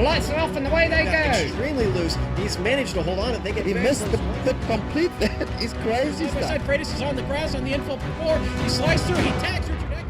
The lights are off and away they go. Extremely loose. He's managed to hold on and they get. He missed the complete that. He's crazy. Side Freitas is on the grass on the infield before. He slides through. He tags Richard Eck.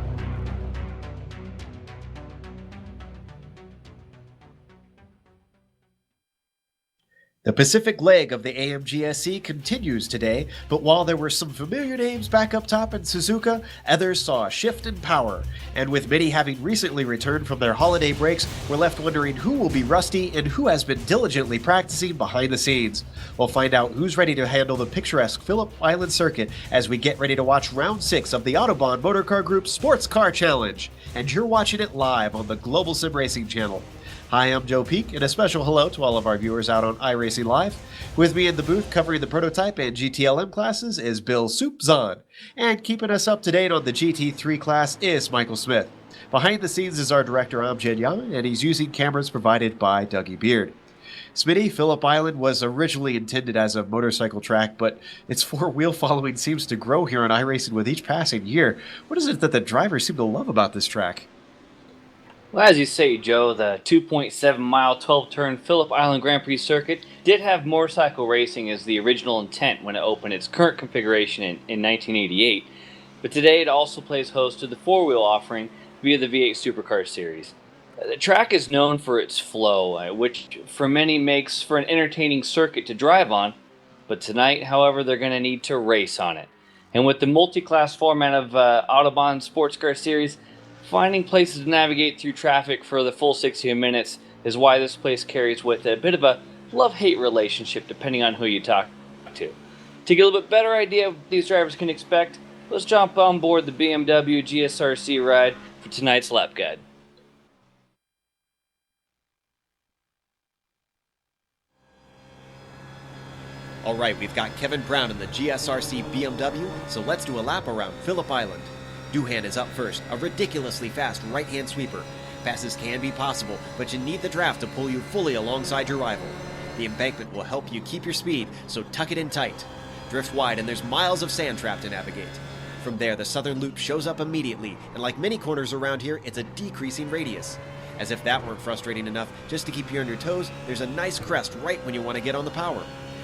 The Pacific leg of the AMGSC continues today, but while there were some familiar names back up top in Suzuka, others saw a shift in power. And with many having recently returned from their holiday breaks, we're left wondering who will be rusty and who has been diligently practicing behind the scenes. We'll find out who's ready to handle the picturesque Phillip Island circuit as we get ready to watch round 6 of the Autobahn Motorcar Group's Sportscar Challenge. And you're watching it live on the Global Sim Racing channel. Hi, I'm Joe Peak, and a special hello to all of our viewers out on iRacing Live. With me in the booth covering the prototype and GTLM classes is Bill Soup Zahn, and keeping us up to date on the GT3 class is Michael Smith. Behind the scenes is our director Amjad Yaman, and he's using cameras provided by Dougie Beard. Smitty, Phillip Island was originally intended as a motorcycle track, but its four-wheel following seems to grow here on iRacing with each passing year. What is it that the drivers seem to love about this track? Well, as you say, Joe, the 2.7-mile, 12-turn Phillip Island Grand Prix circuit did have motorcycle racing as the original intent when it opened its current configuration in 1988, but today it also plays host to the four-wheel offering via the V8 Supercar series. The track is known for its flow, which for many makes for an entertaining circuit to drive on, but tonight, however, they're going to need to race on it. And with the multi-class format of Autobahn Sportscar series, finding places to navigate through traffic for the full 60 minutes is why this place carries with it a bit of a love-hate relationship depending on who you talk to. To get a little bit better idea of what these drivers can expect, let's jump on board the BMW GSRC ride for tonight's lap guide. Alright, we've got Kevin Brown in the GSRC BMW, so let's do a lap around Phillip Island. Doohan is up first, a ridiculously fast right-hand sweeper. Passes can be possible, but you need the draft to pull you fully alongside your rival. The embankment will help you keep your speed, so tuck it in tight. Drift wide and there's miles of sand trap to navigate. From there, the southern loop shows up immediately, and like many corners around here, it's a decreasing radius. As if that weren't frustrating enough, just to keep you on your toes, there's a nice crest right when you want to get on the power.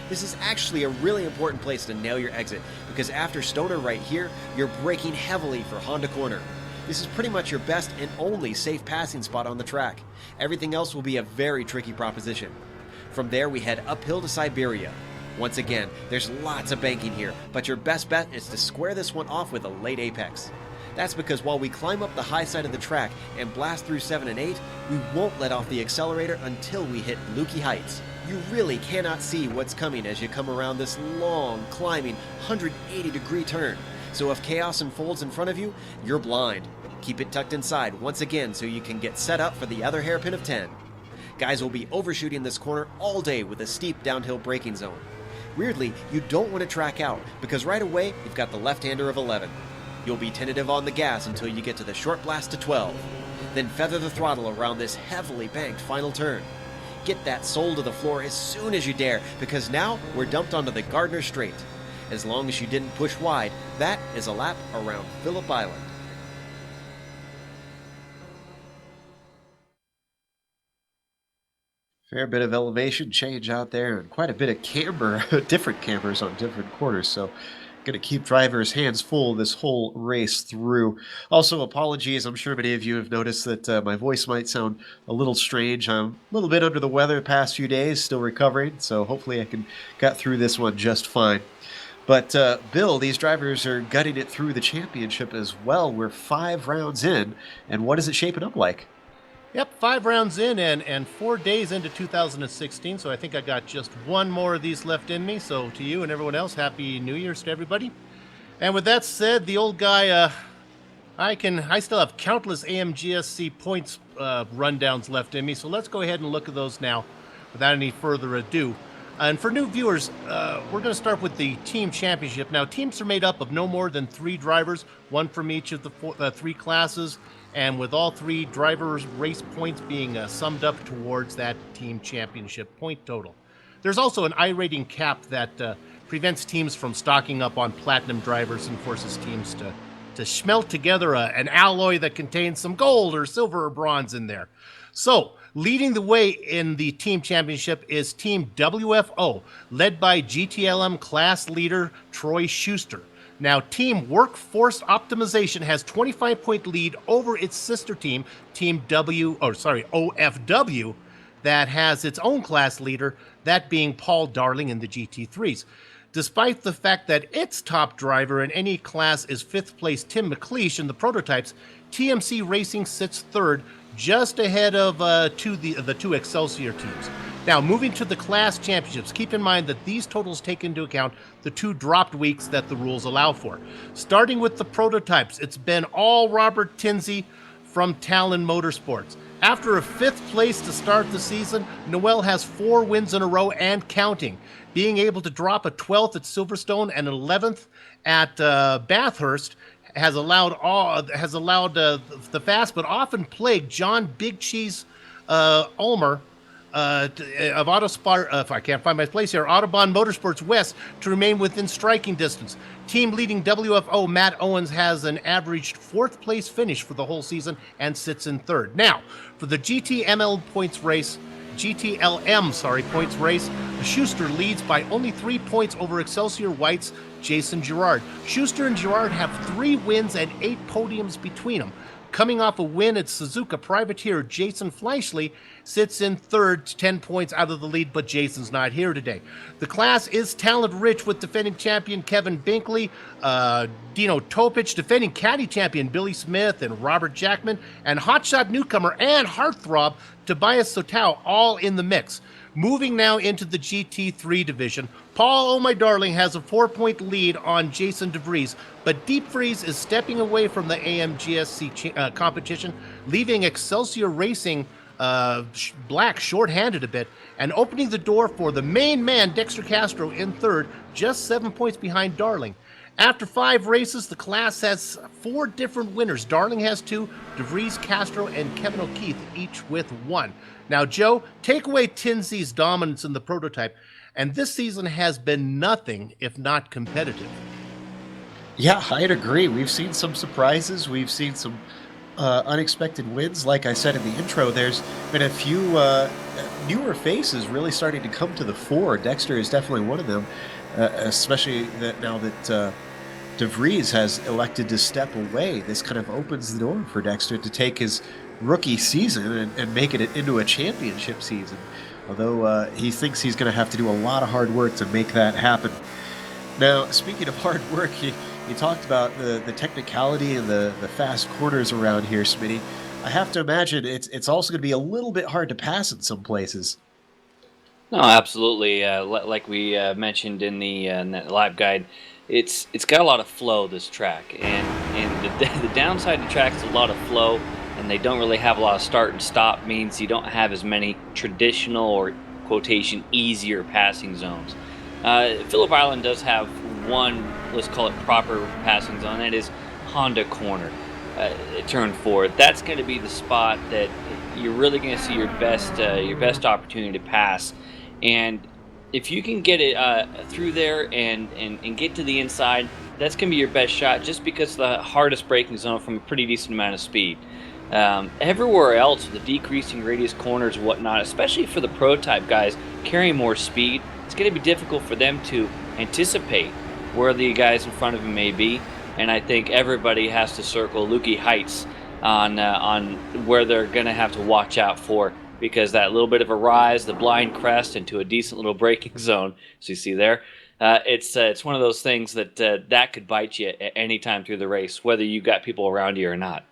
This is actually a really important place to nail your exit, because after Stoner right here, you're braking heavily for Honda Corner. This is pretty much your best and only safe passing spot on the track. Everything else will be a very tricky proposition. From there, we head uphill to Siberia. Once again, there's lots of banking here, but your best bet is to square this one off with a late apex. That's because while we climb up the high side of the track and blast through 7 and 8, we won't let off the accelerator until we hit Lukey Heights. You really cannot see what's coming as you come around this long, climbing, 180-degree turn. So if chaos unfolds in front of you, you're blind. Keep it tucked inside once again so you can get set up for the other hairpin of 10. Guys will be overshooting this corner all day with a steep downhill braking zone. Weirdly, you don't want to track out, because right away, you've got the left-hander of 11. You'll be tentative on the gas until you get to the short blast to 12. Then feather the throttle around this heavily banked final turn. Get that sole to the floor as soon as you dare, because now we're dumped onto the Gardner Straight. As long as you didn't push wide, that is a lap around Phillip Island. Fair bit of elevation change out there, and quite a bit of camber, different cambers on different corners, so going to keep drivers' hands full this whole race through. Also, apologies, I'm sure many of you have noticed that my voice might sound a little strange. I'm a little bit under the weather the past few days, still recovering, so hopefully I can get through this one just fine. But Bill, these drivers are gutting it through the championship as well. We're 5 rounds in, and what is it shaping up like? Yep, 5 rounds in and 4 days into 2016, so I think I got just one more of these left in me. So to you and everyone else, Happy New Year's to everybody. And with that said, the old guy, I still have countless AMGSC points rundowns left in me, so let's go ahead and look at those now without any further ado. And for new viewers, we're going to start with the team championship. Now, teams are made up of no more than 3 drivers, one from each of the 3 classes, and with all 3 drivers' race points being summed up towards that team championship point total. There's also an iRating cap that prevents teams from stocking up on platinum drivers and forces teams to smelt together an alloy that contains some gold or silver or bronze in there. So Leading the way in the team championship is Team WFO, led by GTLM class leader Troy Schuster. Now, Team Workforce Optimization has 25-point lead over its sister team, OFW, that has its own class leader, that being Paul Darling in the GT3s. Despite the fact that its top driver in any class is 5th place Tim McLeish in the prototypes, TMC Racing sits third, just ahead of the two Excelsior teams. Now, moving to the class championships, keep in mind that these totals take into account the 2 dropped weeks that the rules allow for. Starting with the prototypes, it's been all Robert Tinsley from Talon Motorsports. After a 5th place to start the season, Noel has 4 wins in a row and counting, being able to drop a 12th at Silverstone and an 11th at Bathurst. Has allowed the fast but often plagued John Big Cheese Ulmer of if I can't find my place here, Autobahn Motorsports West to remain within striking distance. Team leading WFO Matt Owens has an averaged 4th place finish for the whole season and sits in 3rd. Now, for the GTLM points race, Schuster leads by only 3 points over Excelsior White's Jason Girard. Schuster and Girard have 3 wins and 8 podiums between them. Coming off a win at Suzuka Privateer, Jason Fleischle sits in 3rd, 10 points out of the lead, but Jason's not here today. The class is talent-rich with defending champion Kevin Binkley, Dino Topic, defending caddy champion Billy Smith and Robert Jackman, and hotshot newcomer and heartthrob Tobias Sotow, all in the mix. Moving now into the GT3 division, Paul Oh My Darling has a 4-point lead on Jason DeVries, but Deep Freeze is stepping away from the AMGSC competition, leaving Excelsior Racing Black short-handed a bit, and opening the door for the main man Dexter Castro in 3rd, just 7 points behind Darling. After 5 races, the class has 4 different winners. Darling has 2, DeVries, Castro, and Kevin O'Keefe, each with 1. Now, Joe, take away Tinsley's dominance in the prototype, and this season has been nothing if not competitive. Yeah, I'd agree. We've seen some surprises. We've seen some unexpected wins. Like I said in the intro, there's been a few newer faces really starting to come to the fore. Dexter is definitely one of them, especially now that DeVries has elected to step away. This kind of opens the door for Dexter to take his rookie season and make it into a championship season. Although he thinks he's going to have to do a lot of hard work to make that happen. Now, speaking of hard work, you talked about the technicality and the fast corners around here, Smitty. I have to imagine it's also going to be a little bit hard to pass in some places. No, absolutely. Like we mentioned in the lap guide, it's got a lot of flow, this track, and the downside to track is a lot of flow, and they don't really have a lot of start and stop. Means you don't have as many traditional or quotation easier passing zones. Phillip Island does have one, let's call it proper passing zone. That is Honda Corner, turn 4. That's going to be the spot that you're really going to see your best opportunity to pass. And if you can get it through there and get to the inside, that's going to be your best shot, just because it's the hardest braking zone from a pretty decent amount of speed. Everywhere else, the decreasing radius corners and whatnot, especially for the prototype guys carrying more speed, it's going to be difficult for them to anticipate where the guys in front of them may be. And I think everybody has to circle Lukey Heights on where they're going to have to watch out for, because that little bit of a rise, the blind crest into a decent little braking zone, so you see there, it's one of those things that could bite you at any time through the race, whether you got people around you or not.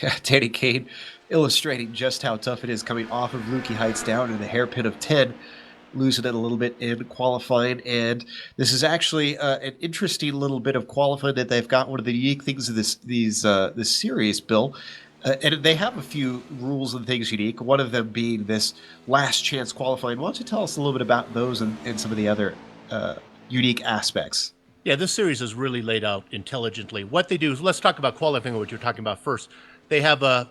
Yeah, Danny Kane illustrating just how tough it is coming off of Lukey Heights down in the hairpin of 10, losing it a little bit in qualifying. And this is actually an interesting little bit of qualifying that they've got. One of the unique things of this series, Bill, and they have a few rules and things unique, one of them being this last chance qualifying. Why don't you tell us a little bit about those and some of the other unique aspects? Yeah, this series is really laid out intelligently. What they do is, let's talk about qualifying, what you're talking about first. They have the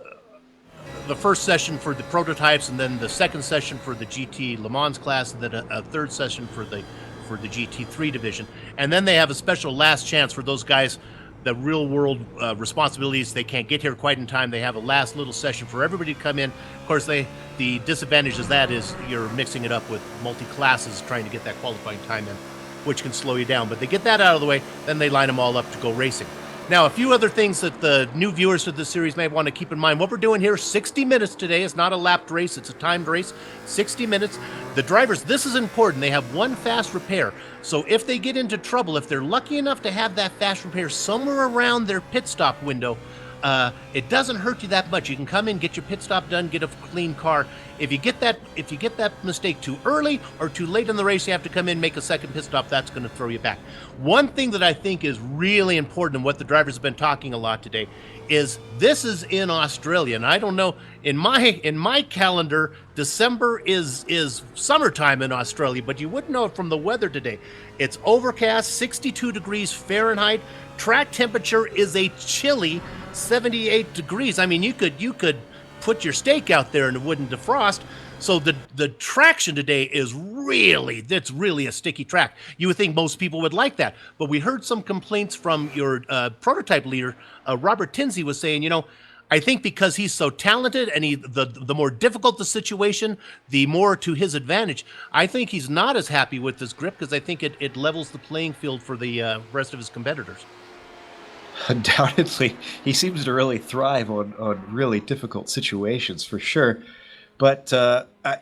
first session for the prototypes, and then the second session for the GT Le Mans class, and then a third session for the GT3 division. And then they have a special last chance for those guys the real world responsibilities. They can't get here quite in time. They have a last little session for everybody to come in. Of course, the disadvantage is you're mixing it up with multi-classes trying to get that qualifying time in, which can slow you down. But they get that out of the way, then they line them all up to go racing. Now, a few other things that the new viewers of the series may want to keep in mind. What we're doing here, 60 minutes today. It's not a lapped race. It's a timed race. 60 minutes. The drivers, this is important. They have one fast repair. So if they get into trouble, if they're lucky enough to have that fast repair somewhere around their pit stop window, it doesn't hurt you that much. You can come in, get your pit stop done, get a clean car. If you get that mistake too early or too late in the race, you have to come in, make a second pit stop. That's going to throw you back. One thing that I think is really important, and what the drivers have been talking a lot today, is this is in Australia, and I don't know, in my calendar, December is summertime in Australia, but you wouldn't know it from the weather today. It's overcast, 62 degrees Fahrenheit. Track temperature is a chilly 78 degrees. I mean, you could put your steak out there and it wouldn't defrost. So the traction today is it's really a sticky track. You would think most people would like that, but we heard some complaints from your prototype leader, Robert Tinsley, was saying, I think because he's so talented and the more difficult the situation, the more to his advantage. I think he's not as happy with this grip because I think it levels the playing field for the rest of his competitors. Undoubtedly, he seems to really thrive on really difficult situations for sure. But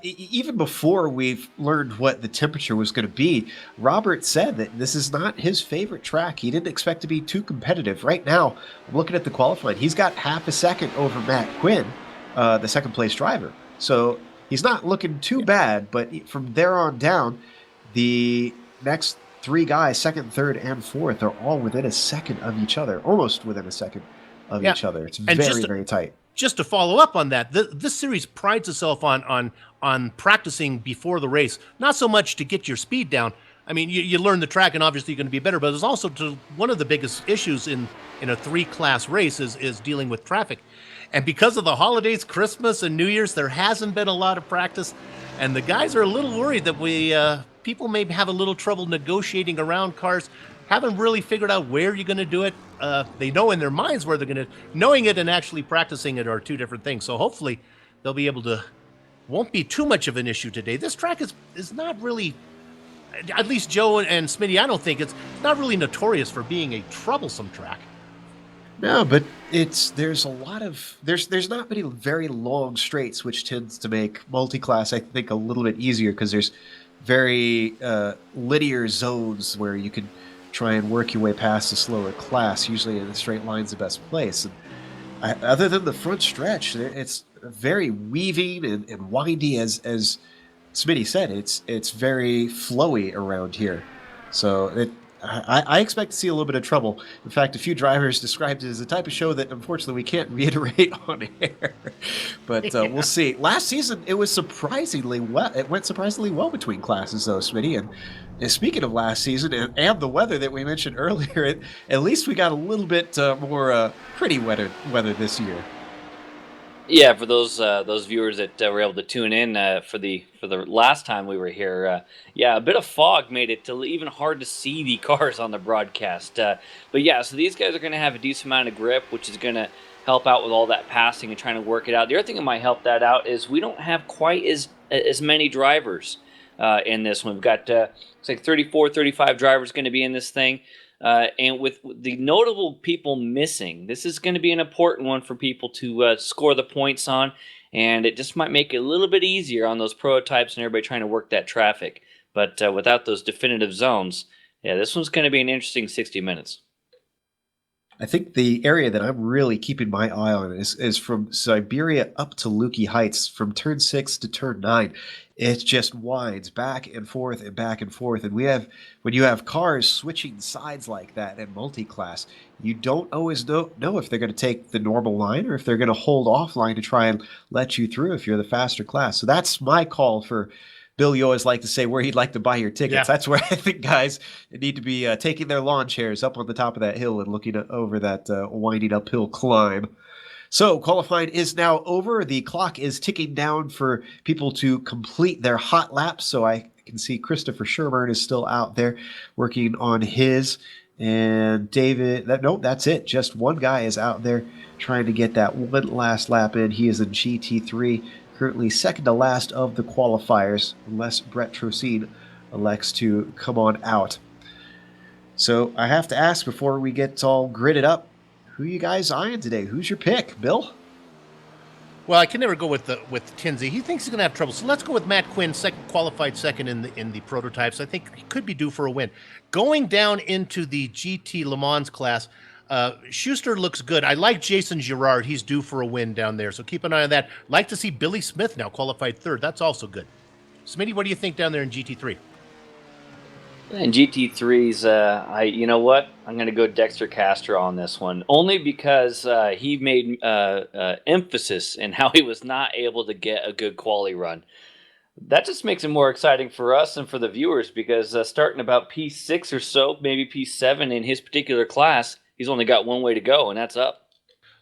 even before we've learned what the temperature was going to be, Robert said that this is not his favorite track. He didn't expect to be too competitive. Right now, I'm looking at the qualifying. He's got half a second over Matt Quinn, the second place driver. So he's not looking too bad, but from there on down, the next three guys, second, third, and fourth, are all within a second of each other, almost within a second of each other. It's very tight. Just to follow up on that, this series prides itself on practicing before the race, not so much to get your speed down. I mean, you learn the track, and obviously you're going to be better, but it's also one of the biggest issues in a three-class race is dealing with traffic. And because of the holidays, Christmas and New Year's, there hasn't been a lot of practice, and the guys are a little worried that people may have a little trouble negotiating around cars, haven't really figured out where you're going to do it. They know in their minds where they're going to. Knowing it and actually practicing it are two different things. So hopefully they'll be able to. Won't be too much of an issue today. This track is not really, at least Joe and Smitty, I don't think it's not really notorious for being a troublesome track. No, but there's not many very long straights, which tends to make multi-class, I think, a little bit easier because there's very linear zones where you can try and work your way past the slower class. Usually in the straight line's the best place. And other than the front stretch, it's very weaving and windy, as Smitty said. It's very flowy around here. So I expect to see a little bit of trouble. In fact, a few drivers described it as the type of show that unfortunately we can't reiterate on air. But we'll see. Last season, it was surprisingly well. It went surprisingly well between classes, though, Smitty. And speaking of last season and the weather that we mentioned earlier, at least we got a little bit more pretty weather this year. Yeah, for those viewers that were able to tune in for the last time we were here, a bit of fog made it even hard to see the cars on the broadcast. But yeah, so these guys are going to have a decent amount of grip, which is going to help out with all that passing and trying to work it out. The other thing that might help that out is we don't have quite as many drivers in this one. We've got it's like 34, 35 drivers going to be in this thing. And with the notable people missing, this is going to be an important one for people to score the points on, and it just might make it a little bit easier on those prototypes and everybody trying to work that traffic. But without those definitive zones, this one's going to be an interesting 60 minutes. I think the area that I'm really keeping my eye on is from Siberia up to Lukey Heights, from turn 6 to turn 9. It just winds back and forth and back and forth. And when you have cars switching sides like that in multi-class, you don't always know if they're going to take the normal line or if they're going to hold offline to try and let you through if you're the faster class. So that's my call for Bill. You always like to say where you'd like to buy your tickets. Yeah. That's where I think guys need to be taking their lawn chairs up on the top of that hill and looking over that winding uphill climb. So qualifying is now over. The clock is ticking down for people to complete their hot laps. So I You can see Christopher Sherburne is still out there working on his. And David, nope, that's it. Just one guy is out there trying to get that one last lap in. He is in GT3, currently second to last of the qualifiers, unless Brett Trocine elects to come on out. So I have to ask before we get all gridded up, who you guys eyeing today? Who's your pick, Bill? Well, I can never go with Tinsley. He thinks he's going to have trouble. So let's go with Matt Quinn, qualified second in the prototypes. I think he could be due for a win. Going down into the GT Le Mans class, Schuster looks good. I like Jason Girard. He's due for a win down there. So keep an eye on that. Like to see Billy Smith now qualified third. That's also good. Smitty, what do you think down there in GT3? In GT3s, you know what? I'm going to go Dexter Castro on this one, only because he made emphasis in how he was not able to get a good quali run. That just makes it more exciting for us and for the viewers, because starting about P6 or so, maybe P7 in his particular class, he's only got one way to go, and that's up.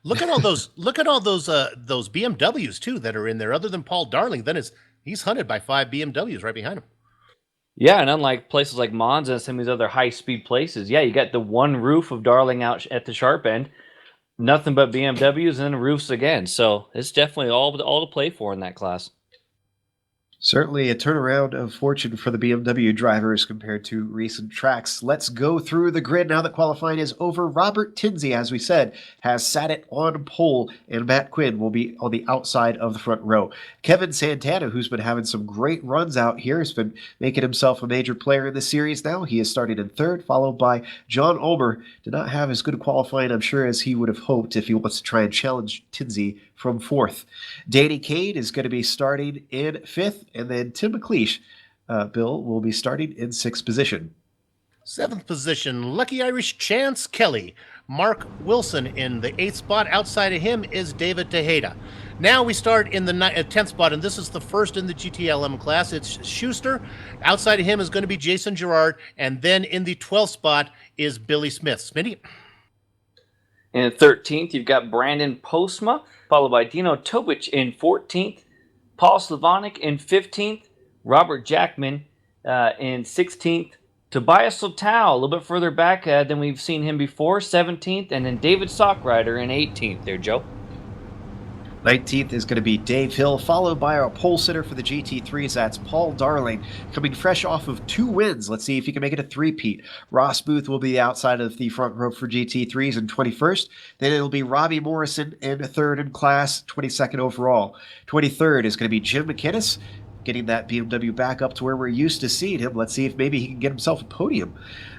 Look at all those BMWs too that are in there. Other than Paul Darling, then he's hunted by 5 BMWs right behind him. Yeah, and unlike places like Monza and some of these other high-speed places, yeah, you got the one roof of Darling out at the sharp end, nothing but BMWs, and then roofs again. So it's definitely all to play for in that class. Certainly a turnaround of fortune for the BMW drivers compared to recent tracks. Let's go through the grid now that qualifying is over. Robert Tinsley, as we said, has sat it on pole, and Matt Quinn will be on the outside of the front row. Kevin Santana, who's been having some great runs out here, has been making himself a major player in the series now. He is starting in third, followed by John Ulmer. Did not have as good a qualifying, I'm sure, as he would have hoped if he wants to try and challenge Tinsley from fourth. Danny Cade is going to be starting in fifth, and then Tim McLeish, Bill, will be starting in sixth position. Seventh position, Lucky Irish Chance Kelly. Mark Wilson in the eighth spot. Outside of him is David Tejeda. Now we start in the 10th spot, and this is the first in the GTLM class. It's Schuster. Outside of him is going to be Jason Girard, and then in the 12th spot is Billy Smith. Smitty? In 13th, you've got Brandon Postma, followed by Dino Tobic in 14th, Paul Slavonic in 15th, Robert Jackman in 16th, Tobias Sotow a little bit further back than we've seen him before, 17th, and then David Sockrider in 18th there, Joe. 19th is going to be Dave Hill, followed by our pole sitter for the GT3s. That's Paul Darling, coming fresh off of 2 wins. Let's see if he can make it a three-peat. Ross Booth will be outside of the front row for GT3s in 21st. Then it'll be Robbie Morrison in third in class, 22nd overall. 23rd is going to be Jim McInnes, getting that BMW back up to where we're used to seeing him. Let's see if maybe he can get himself a podium.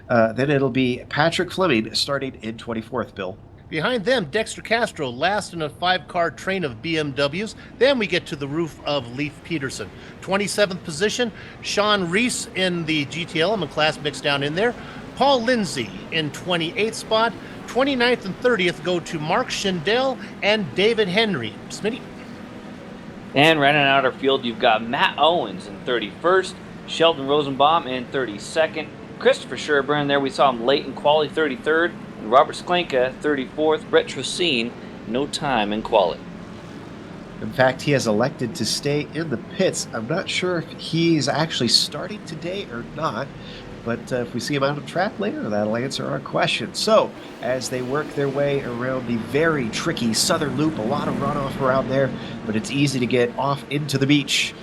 Then it'll be Patrick Fleming starting in 24th, Bill. Behind them, Dexter Castro, last in a 5-car train of BMWs. Then we get to the roof of Leif Peterson. 27th position, Sean Reese in the GTLM class mixed down in there. Paul Lindsay in 28th spot. 29th and 30th go to Mark Schindel and David Henry. Smitty? And running out our field, you've got Matt Owens in 31st, Sheldon Rosenbaum in 32nd, Christopher Sherburne, there we saw him late in quali, 33rd, and Robert Sklenka, 34th, Brett Trocine, no time in quali. In fact, he has elected to stay in the pits. I'm not sure if he's actually starting today or not, but if we see him out of track later, that'll answer our question. So, as they work their way around the very tricky southern loop, a lot of runoff around there, but it's easy to get off into the beach.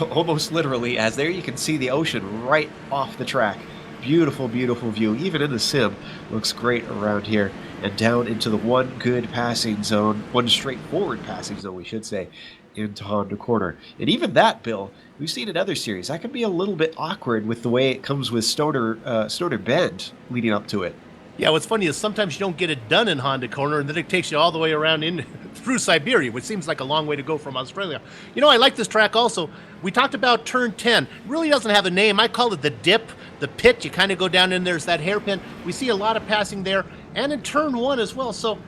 Almost literally, as there you can see the ocean right off the track. Beautiful, beautiful view. Even in the sim, looks great around here. And down into the one good passing zone, one straightforward passing zone, we should say, into Honda Corner. And even that, Bill, we've seen in other series, that can be a little bit awkward with the way it comes with Stoner Bend leading up to it. Yeah, what's funny is sometimes you don't get it done in Honda Corner, and then it takes you all the way around in through Siberia, which seems like a long way to go from Australia. You know, I like this track also. We talked about turn 10. It really doesn't have a name. I call it the dip, the pit. You kind of go down in, there's that hairpin. We see a lot of passing there, and in turn 1 as well. So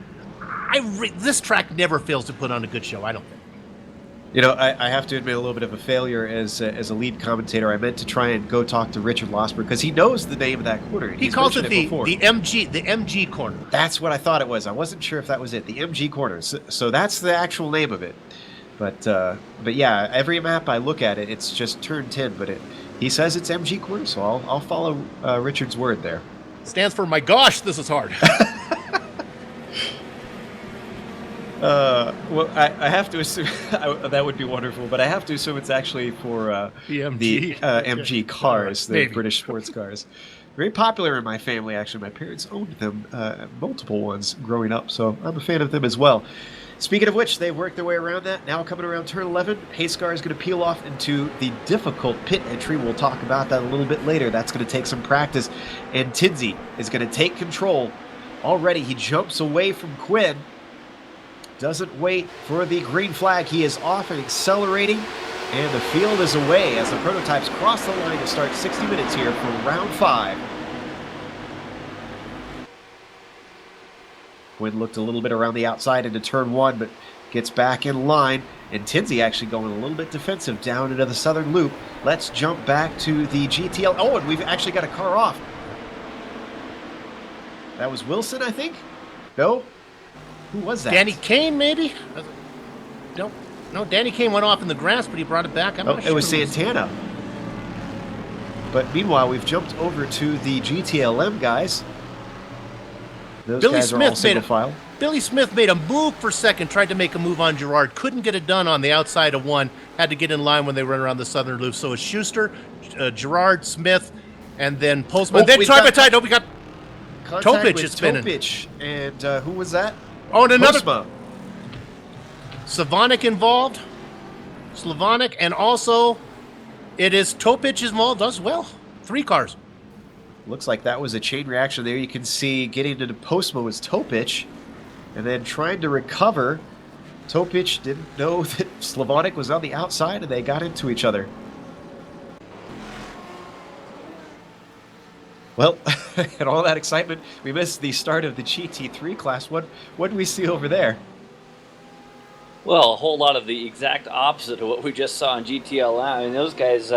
this track never fails to put on a good show, I don't think. You know, I have to admit a little bit of a failure as a lead commentator. I meant to try and go talk to Richard Losberg because he knows the name of that corner. He calls it the MG corner. That's what I thought it was. I wasn't sure if that was it, the MG corner. So that's the actual name of it. But yeah, every map I look at it's just turn 10, but He says it's MG Quarter, so I'll follow Richard's word there. Stands for my gosh, this is hard. Well, I have to assume that would be wonderful, but I have to assume it's actually for The MG. MG cars, the Maybe. British sports cars. Very popular in my family, actually. My parents owned them, multiple ones growing up, so I'm a fan of them as well. Speaking of which, they worked their way around that. Now coming around turn 11, Hayscar is going to peel off into the difficult pit entry. We'll talk about that a little bit later. That's going to take some practice. And Tinsley is going to take control. Already, he jumps away from Quinn. Doesn't wait for the green flag. He is off and accelerating. And the field is away as the prototypes cross the line to start 60 minutes here for round 5. Quinn looked a little bit around the outside into turn 1, but gets back in line. And Tinsley actually going a little bit defensive down into the southern loop. Let's jump back to the GTL. Oh, and we've actually got a car off. That was Wilson, I think? No? Who was that? Danny Kane, maybe? No, Danny Kane went off in the grass, but he brought it back. I'm not sure It was who Santana. But meanwhile, we've jumped over to the GTLM guys. Those Billy guys are all Smith single file. Billy Smith made a move for second, tried to make a move on Gerard, couldn't get it done on the outside of 1, had to get in line when they run around the southern loop. So it's Schuster, Gerard, Smith, and then Postman. Oh, Then we've Tripartite. Oh, we got Contact Topic with is spinning. Topic. And who was that? Oh, and another Postma. Slavonic involved. Slavonic, and also it is Topic involved as well. 3 cars. Looks like that was a chain reaction there. You can see getting into Postma was Topic. And then trying to recover, Topic didn't know that Slavonic was on the outside and they got into each other. Well, and all that excitement, we missed the start of the GT3 class. What do we see over there? Well, a whole lot of the exact opposite of what we just saw in GTLM. I mean, those guys,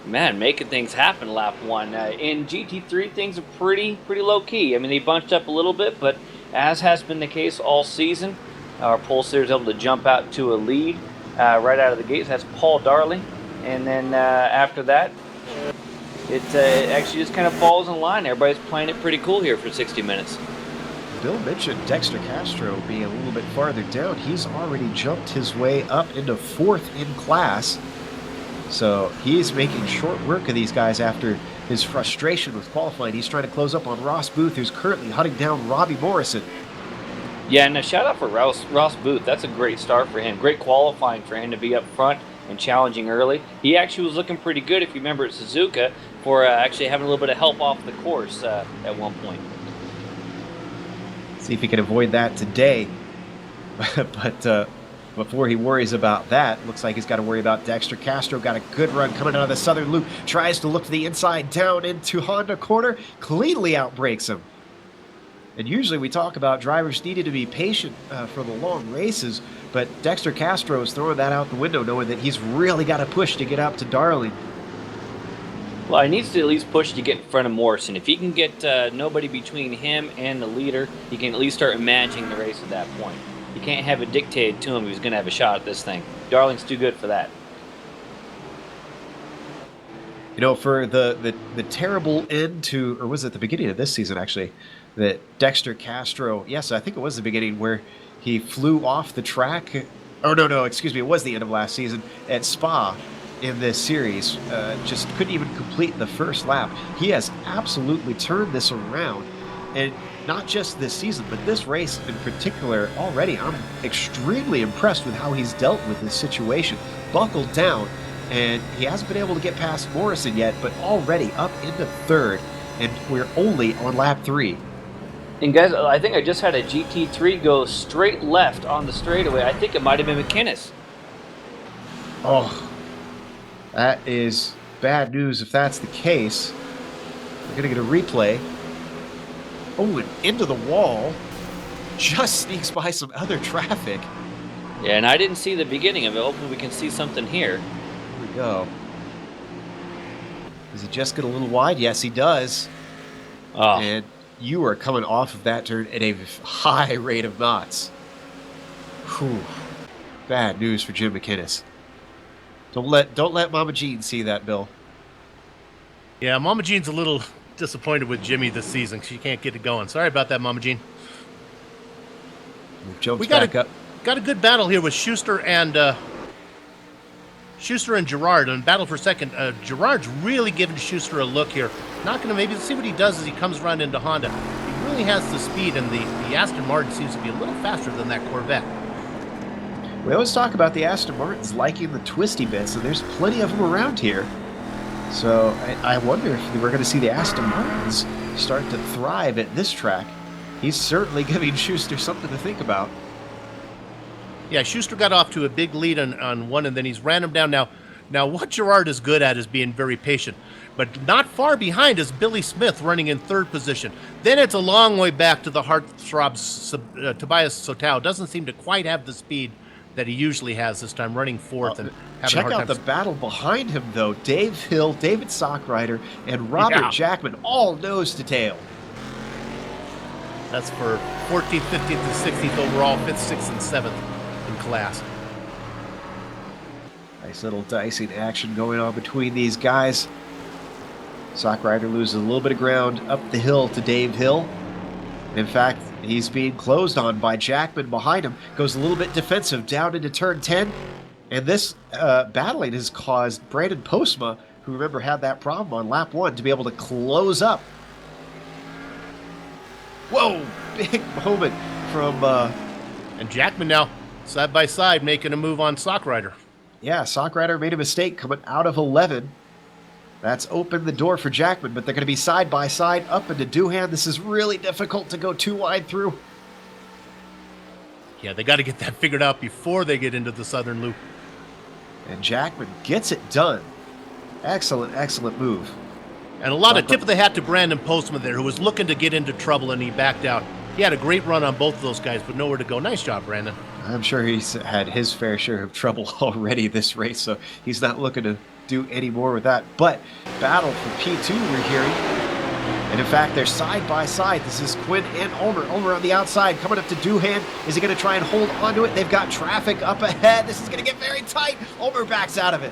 man, making things happen lap 1. In GT3, things are pretty low key. I mean, they bunched up a little bit, but as has been the case all season, our pole sitter is able to jump out to a lead right out of the gates. That's Paul Darling, and then after that, it actually just kind of falls in line. Everybody's playing it pretty cool here for 60 minutes. Bill mentioned Dexter Castro being a little bit farther down. He's already jumped his way up into 4th in class. So he's making short work of these guys after his frustration with qualifying. He's trying to close up on Ross Booth, who's currently hunting down Robbie Morrison. Yeah, and a shout out for Ross Booth. That's a great start for him. Great qualifying for him to be up front and challenging early. He actually was looking pretty good, if you remember, at Suzuka for actually having a little bit of help off the course at one point. See if he can avoid that today. But before he worries about that, looks like he's got to worry about Dexter Castro. Got a good run coming out of the southern loop. Tries to look to the inside, down into Honda corner. Cleanly outbrakes him. And usually we talk about drivers needing to be patient for the long races, but Dexter Castro is throwing that out the window, knowing that he's really got to push to get up to Darling. Well, he needs to at least push to get in front of Morrison. If he can get nobody between him and the leader, he can at least start managing the race at that point. You can't have it dictated to him if he's going to have a shot at this thing. Darling's too good for that. You know, for the terrible end to, or was it the beginning of this season actually, that Dexter Castro, yes, I think it was the beginning, where he flew off the track. Oh, no, excuse me, it was the end of last season at Spa in this series. Just couldn't even complete the first lap. He has absolutely turned this around. And not just this season, but this race in particular already, I'm extremely impressed with how he's dealt with this situation. Buckled down, and he hasn't been able to get past Morrison yet, but already up into 3rd, and we're only on lap 3. And guys, I think I just had a GT3 go straight left on the straightaway. I think it might have been McInnes. Oh, that is bad news if that's the case. We're going to get a replay. Oh, and into the wall. Just sneaks by some other traffic. Yeah, and I didn't see the beginning of it. Hopefully we can see something here. Here we go. Does he just get a little wide? Yes, he does. Oh. And you are coming off of that turn at a high rate of knots. Whew. Bad news for Jim McInnes. Don't let Mama Jean see that, Bill. Yeah, Mama Jean's a little disappointed with Jimmy this season. She can't get it going. Sorry about that, Mama Jean. Jones We got back up. got a good battle here with Schuster and Gerard and battle for second. Gerard's really giving Schuster a look here. Not going to maybe see what he does as he comes around into Honda. He really has the speed, and the Aston Martin seems to be a little faster than that Corvette. We always talk about the Aston Martins liking the twisty bits, and there's plenty of them around here. So I wonder if we're going to see the Aston Martins start to thrive at this track. He's certainly giving Schuster something to think about. Yeah, Schuster got off to a big lead on one, and then he's ran him down. Now, what Gerard is good at is being very patient. But not far behind is Billy Smith running in third position. Then it's a long way back to the heartthrob Tobias Sotow. Doesn't seem to quite have the speed that he usually has this time, running fourth and having Check a hard out time. the battle behind him, though. Dave Hill, David Sockrider, and Robert Jackman all nose to tail. That's for 14th, 15th, and 16th overall, 5th, 6th, and 7th in class. Nice little dicing action going on between these guys. Sockrider loses a little bit of ground up the hill to Dave Hill. In fact, he's being closed on by Jackman behind him. Goes a little bit defensive down into turn 10. And this battling has caused Brandon Postma, who remember had that problem on lap 1, to be able to close up. Whoa, big moment from... And Jackman now, side by side, making a move on Sockrider. Yeah, Sockrider made a mistake coming out of 11. That's opened the door for Jackman, but they're going to be side by side up into Doohan. This is really difficult to go too wide through. Yeah, they got to get that figured out before they get into the southern loop. And Jackman gets it done. Excellent, excellent move. And a lot of tip of the hat to Brandon Postman there, who was looking to get into trouble, and he backed out. He had a great run on both of those guys, but nowhere to go. Nice job, Brandon. I'm sure he's had his fair share of trouble already this race, so he's not looking to do any more with that. But battle for P2 we're hearing. And in fact, they're side by side. This is Quinn and Ulmer. Ulmer on the outside coming up to Doohan. Is he going to try and hold onto it? They've got traffic up ahead. This is going to get very tight. Ulmer backs out of it.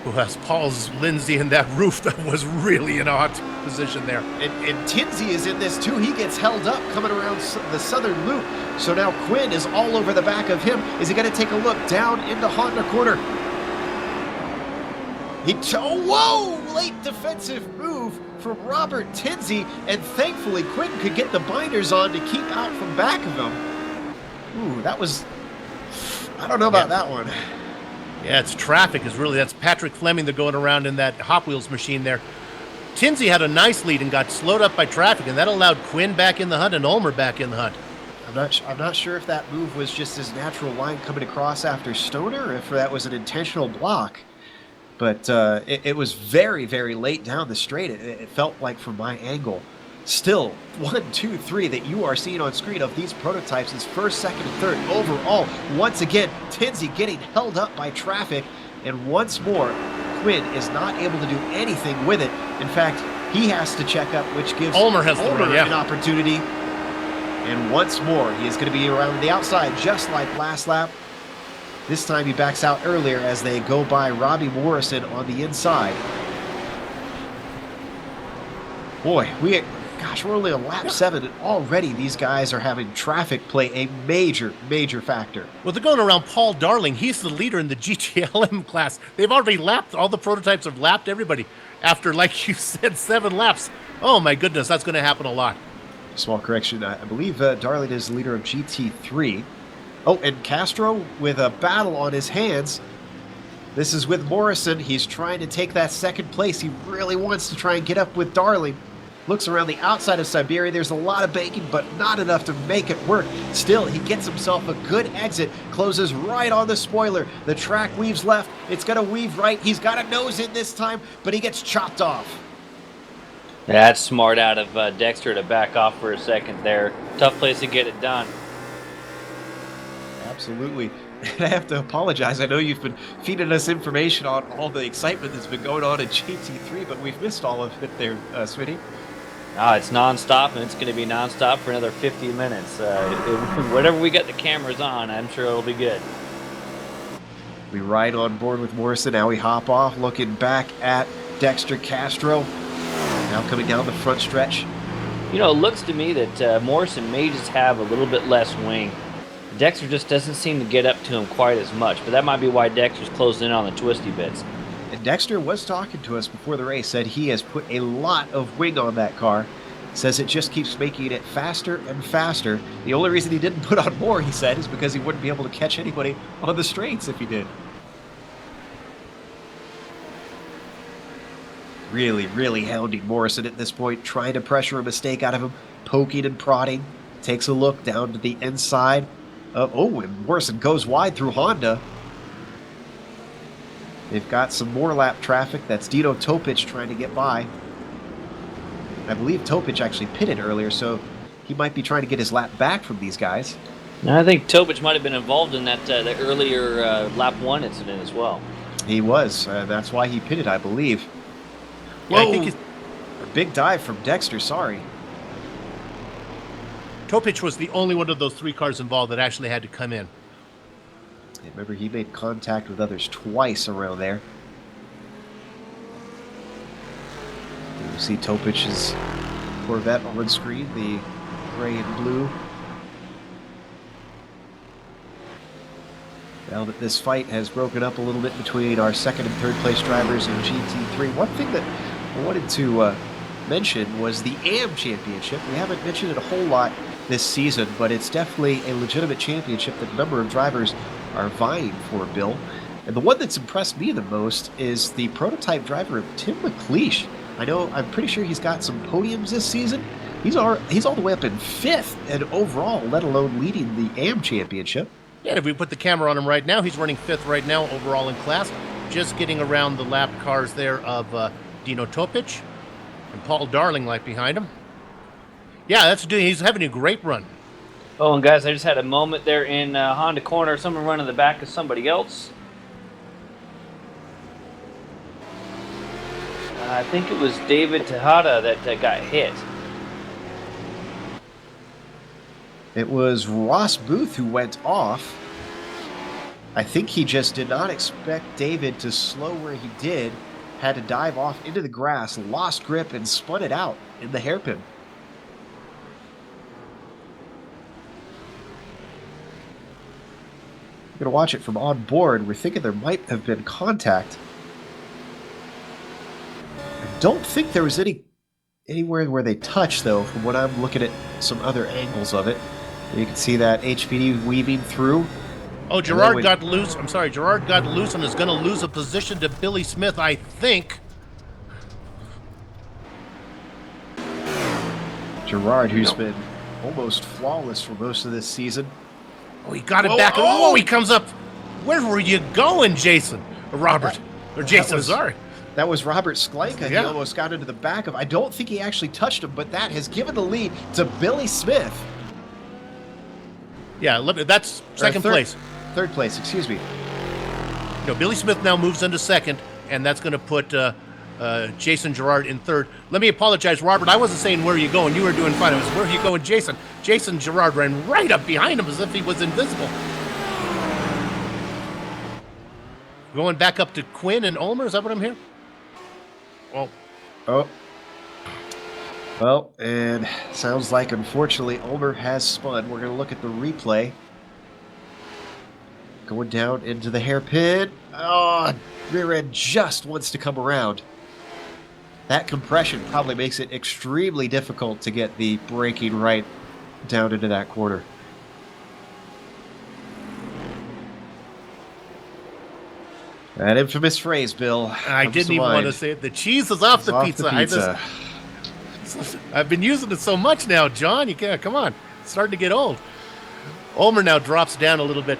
Who has Paul's Lindsay in that roof that was really in a hot position there. And Tinsley is in this too. He gets held up coming around the southern loop. So now Quinn is all over the back of him. Is he going to take a look down into Honda corner? Whoa! Late defensive move from Robert Tinsley, and thankfully Quinn could get the binders on to keep out from back of him. Ooh, that was... I don't know about that one. Yeah, it's traffic that's Patrick Fleming. They're going around in that Hot Wheels machine there. Tinsley had a nice lead and got slowed up by traffic, and that allowed Quinn back in the hunt and Ulmer back in the hunt. I'm not sure if that move was just his natural line coming across after Stoner, or if that was an intentional block. But it was very, very late down the straight. It felt like from my angle. Still, 1, 2, 3 that you are seeing on screen of these prototypes is first, second, and third overall. Once again, Tinsley getting held up by traffic. And once more, Quinn is not able to do anything with it. In fact, he has to check up, which gives Ulmer an opportunity. And once more, he is going to be around the outside, just like last lap. This time he backs out earlier as they go by Robbie Morrison on the inside. Boy, we're only on lap 7, and already these guys are having traffic play a major, major factor. Well, they're going around Paul Darling. He's the leader in the GTLM class. They've already lapped, all the prototypes have lapped everybody after, like you said, 7 laps. Oh my goodness, that's going to happen a lot. Small correction, I believe Darling is the leader of GT3. Oh, and Castro with a battle on his hands. This is with Morrison. He's trying to take that second place. He really wants to try and get up with Darling. Looks around the outside of Siberia. There's a lot of banking, but not enough to make it work. Still, he gets himself a good exit. Closes right on the spoiler. The track weaves left. It's going to weave right. He's got a nose in this time, but he gets chopped off. That's smart out of Dexter to back off for a second there. Tough place to get it done. Absolutely. And I have to apologize. I know you've been feeding us information on all the excitement that's been going on in GT3, but we've missed all of it there, Smitty. It's nonstop, and it's going to be nonstop for another 50 minutes. Whatever we got the cameras on, I'm sure it'll be good. We ride on board with Morrison. Now we hop off, looking back at Dexter Castro now coming down the front stretch. You know, it looks to me that Morrison may just have a little bit less wing. Dexter just doesn't seem to get up to him quite as much, but that might be why Dexter's closed in on the twisty bits. And Dexter was talking to us before the race, said he has put a lot of wing on that car. Says it just keeps making it faster and faster. The only reason he didn't put on more, he said, is because he wouldn't be able to catch anybody on the straights if he did. Really, really hounding Morrison at this point, trying to pressure a mistake out of him, poking and prodding. Takes a look down to the inside. And Morrison goes wide through Honda. They've got some more lap traffic. That's Dino Topic trying to get by. I believe Topic actually pitted earlier, so he might be trying to get his lap back from these guys. Now, I think Topic might have been involved in that the earlier lap 1 incident as well. He was. That's why he pitted, I believe. Yeah, I think a big dive from Dexter, sorry. Topic was the only one of those 3 cars involved that actually had to come in. Remember, he made contact with others twice around there. You see Topic's Corvette on screen, the gray and blue. Now that this fight has broken up a little bit between our second and third place drivers in GT3, one thing that I wanted to mention was the AM Championship. We haven't mentioned it a whole lot this season, but it's definitely a legitimate championship that a number of drivers are vying for, Bill. And the one that's impressed me the most is the prototype driver of Tim McLeish. I'm pretty sure he's got some podiums this season. He's all the way up in 5th and overall, let alone leading the AM Championship. Yeah, if we put the camera on him right now, he's running 5th right now overall in class. Just getting around the lap cars there of Dino Topic and Paul Darling right behind him. Yeah, he's having a great run. Oh, and guys, I just had a moment there in Honda corner. Someone running the back of somebody else. I think it was David Tejada that got hit. It was Ross Booth who went off. I think he just did not expect David to slow where he did. Had to dive off into the grass, lost grip, and spun it out in the hairpin. We're going to watch it from on board. We're thinking there might have been contact. I don't think there was anywhere where they touched, though, from what I'm looking at some other angles of it. You can see that HPD weaving through. Oh, Gerard got loose. I'm sorry, Gerard got loose and is going to lose a position to Billy Smith, I think. Gerard, who's been almost flawless for most of this season. Oh, he got it back. Oh, he comes up. Where were you going, Jason? Or Robert. Or Jason, sorry. That was Robert Sklenka. Yeah. He almost got into the back of. I don't think he actually touched him, but that has given the lead to Billy Smith. Yeah, that's second place. Third place, excuse me. No, Billy Smith now moves into second, and that's going to put Jason Gerard in third. Let me apologize, Robert. I wasn't saying where are you going. You were doing fine. It was where are you going, Jason. Jason Gerard ran right up behind him as if he was invisible. Going back up to Quinn and Ulmer. Is that what I'm hearing? Well, and sounds like, unfortunately, Ulmer has spun. We're going to look at the replay. Going down into the hairpin. Oh, rear end just wants to come around. That compression probably makes it extremely difficult to get the braking right down into that corner. That infamous phrase, Bill. I didn't even want to say it. The cheese is off the pizza. I've been using it so much now, John. You can't. Come on. It's starting to get old. Ulmer now drops down a little bit.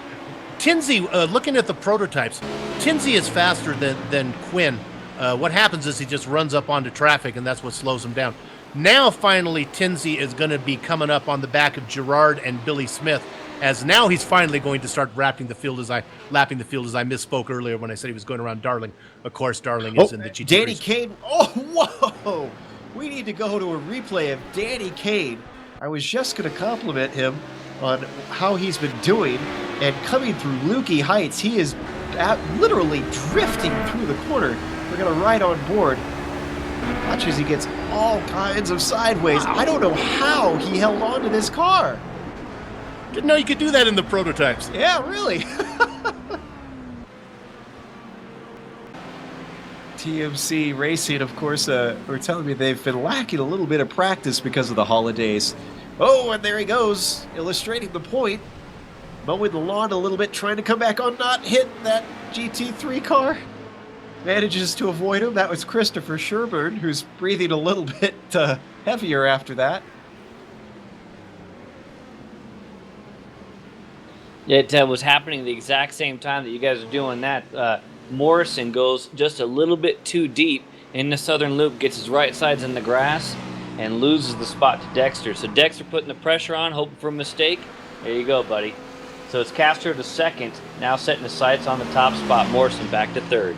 Tinsley, looking at the prototypes, Tinsley is faster than Quinn. What happens is he just runs up onto traffic, and that's what slows him down. Now, finally, Tinsley is going to be coming up on the back of Gerard and Billy Smith, as now he's finally going to start lapping the field as I misspoke earlier when I said he was going around Darling. Of course, Darling is in the GT. Danny Kane. Oh, whoa! We need to go to a replay of Danny Kane. I was just going to compliment him on how he's been doing, and coming through Lukey Heights, he is literally drifting through the corner. They're going to ride on board. Watch as he gets all kinds of sideways. I don't know how he held on to this car. Didn't know you could do that in the prototypes. Yeah, really. TMC Racing, of course, were telling me they've been lacking a little bit of practice because of the holidays. Oh, and there he goes, illustrating the point. Mowing the lawn a little bit, trying to come back on, not hit that GT3 car. Manages to avoid him. That was Christopher Sherburne, who's breathing a little bit heavier after that. It was happening the exact same time that you guys are doing that. Morrison goes just a little bit too deep in the southern loop, gets his right sides in the grass, and loses the spot to Dexter. So Dexter putting the pressure on, hoping for a mistake. There you go, buddy. So it's Castro to second, now setting his sights on the top spot. Morrison back to third.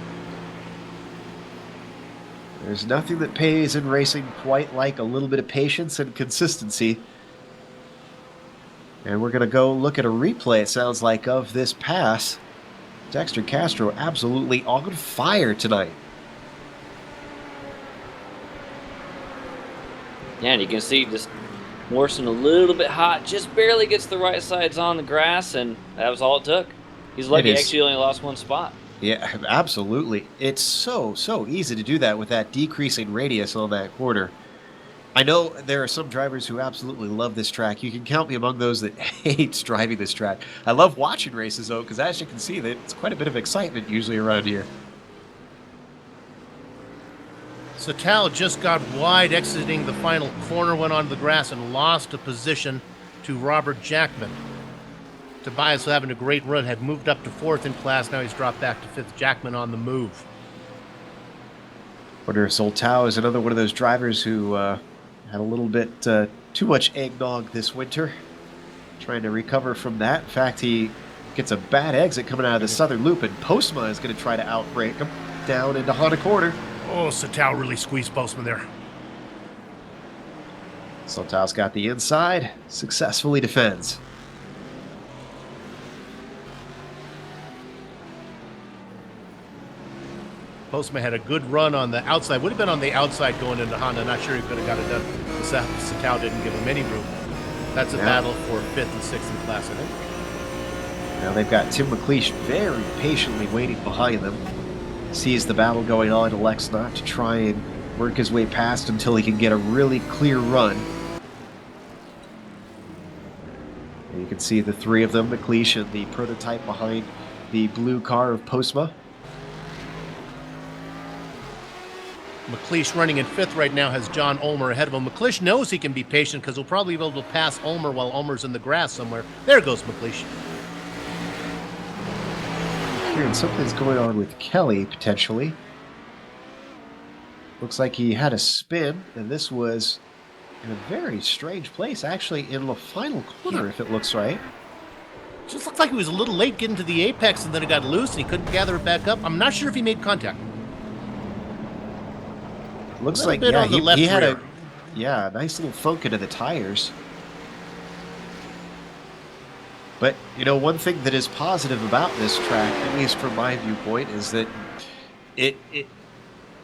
There's nothing that pays in racing quite like a little bit of patience and consistency. And we're going to go look at a replay, it sounds like, of this pass. Dexter Castro absolutely on fire tonight. Yeah, and you can see just Morrison a little bit hot, just barely gets the right sides on the grass, and that was all it took. He's lucky he actually only lost one spot. Yeah, absolutely. It's so easy to do that with that decreasing radius on that quarter. I know there are some drivers who absolutely love this track. You can count me among those that hates driving this track. I love watching races, though, because as you can see, it's quite a bit of excitement usually around here. Satal just got wide exiting the final corner, went onto the grass and lost a position to Robert Jackman. Tobias, having a great run, had moved up to fourth in class. Now he's dropped back to fifth. Jackman on the move. Wonder if Zoltau is another one of those drivers who had a little bit too much eggnog this winter. Trying to recover from that. In fact, he gets a bad exit coming out of the southern loop, and Postma is going to try to outbrake him down into Honda Corner. Oh, Satal really squeezed Postman there. Zoltau's got the inside, successfully defends. Postman had a good run on the outside. Would have been on the outside going into Honda. Not sure he could have got it done. Satal didn't give him any room. That's a battle for fifth and sixth in class, I think. Now they've got Tim McLeish very patiently waiting behind them. Sees the battle going on, elects not to try and work his way past until he can get a really clear run. And you can see the three of them, McLeish and the prototype behind the blue car of Postma. McLeish running in fifth right now has John Ulmer ahead of him. McLeish knows he can be patient because he'll probably be able to pass Ulmer while Ulmer's in the grass somewhere. There goes McLeish. Hearing something's going on with Kelly, potentially. Looks like he had a spin, and this was in a very strange place, actually in the final corner, if it looks right. Just looked like he was a little late getting to the apex, and then it got loose, and he couldn't gather it back up. I'm not sure if he made contact. Looks like, yeah, he had a nice little funk into the tires. But, you know, one thing that is positive about this track, at least from my viewpoint, is that it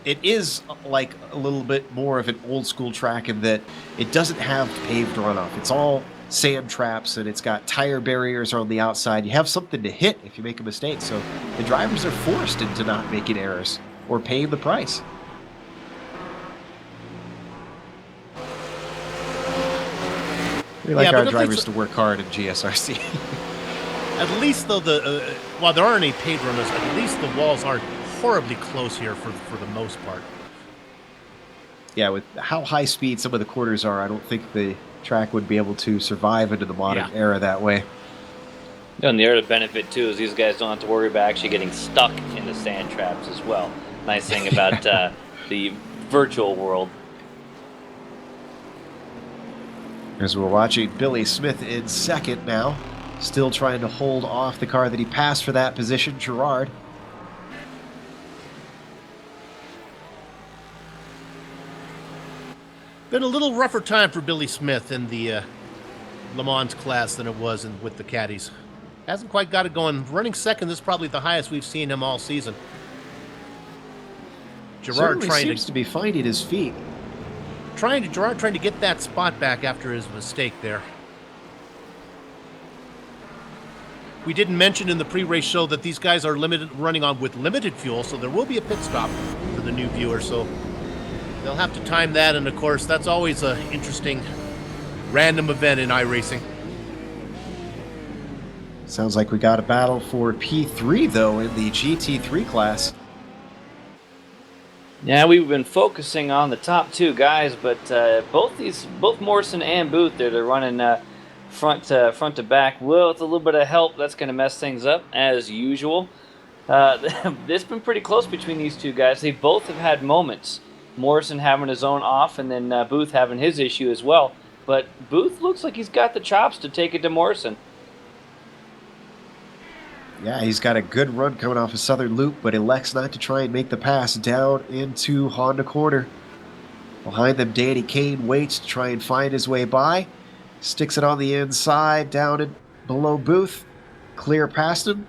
is like a little bit more of an old school track in that it doesn't have paved runoff. It's all sand traps, and it's got tire barriers on the outside. You have something to hit if you make a mistake, so the drivers are forced into not making errors or paying the price. We like our drivers to work hard in GSRC. At least, though, while there aren't any paved runners, at least the walls aren't horribly close here for the most part. Yeah, with how high speed some of the quarters are, I don't think the track would be able to survive into the modern era that way. And the other benefit, too, is these guys don't have to worry about actually getting stuck in the sand traps as well. Nice thing about the virtual world. As we're watching Billy Smith in second now, still trying to hold off the car that he passed for that position, Gerard. Been a little rougher time for Billy Smith in the Le Mans class than it was with the caddies. Hasn't quite got it going. Running second, this is probably the highest we've seen him all season. Gerard seems to be finding his feet. Gerard trying to get that spot back after his mistake there. We didn't mention in the pre-race show that these guys are running on with limited fuel, so there will be a pit stop for the new viewer. So they'll have to time that, and of course, that's always an interesting random event in iRacing. Sounds like we got a battle for P3 though in the GT3 class. Yeah, we've been focusing on the top two guys, but both Morrison and Booth, they're running front to back. Well, with a little bit of help, that's going to mess things up as usual. It's been pretty close between these two guys. They both have had moments. Morrison having his own off, and then Booth having his issue as well. But Booth looks like he's got the chops to take it to Morrison. Yeah, he's got a good run coming off a southern loop, but elects not to try and make the pass down into Honda corner. Behind them, Danny Kane waits to try and find his way by. Sticks it on the inside, down and below Booth. Clear past him.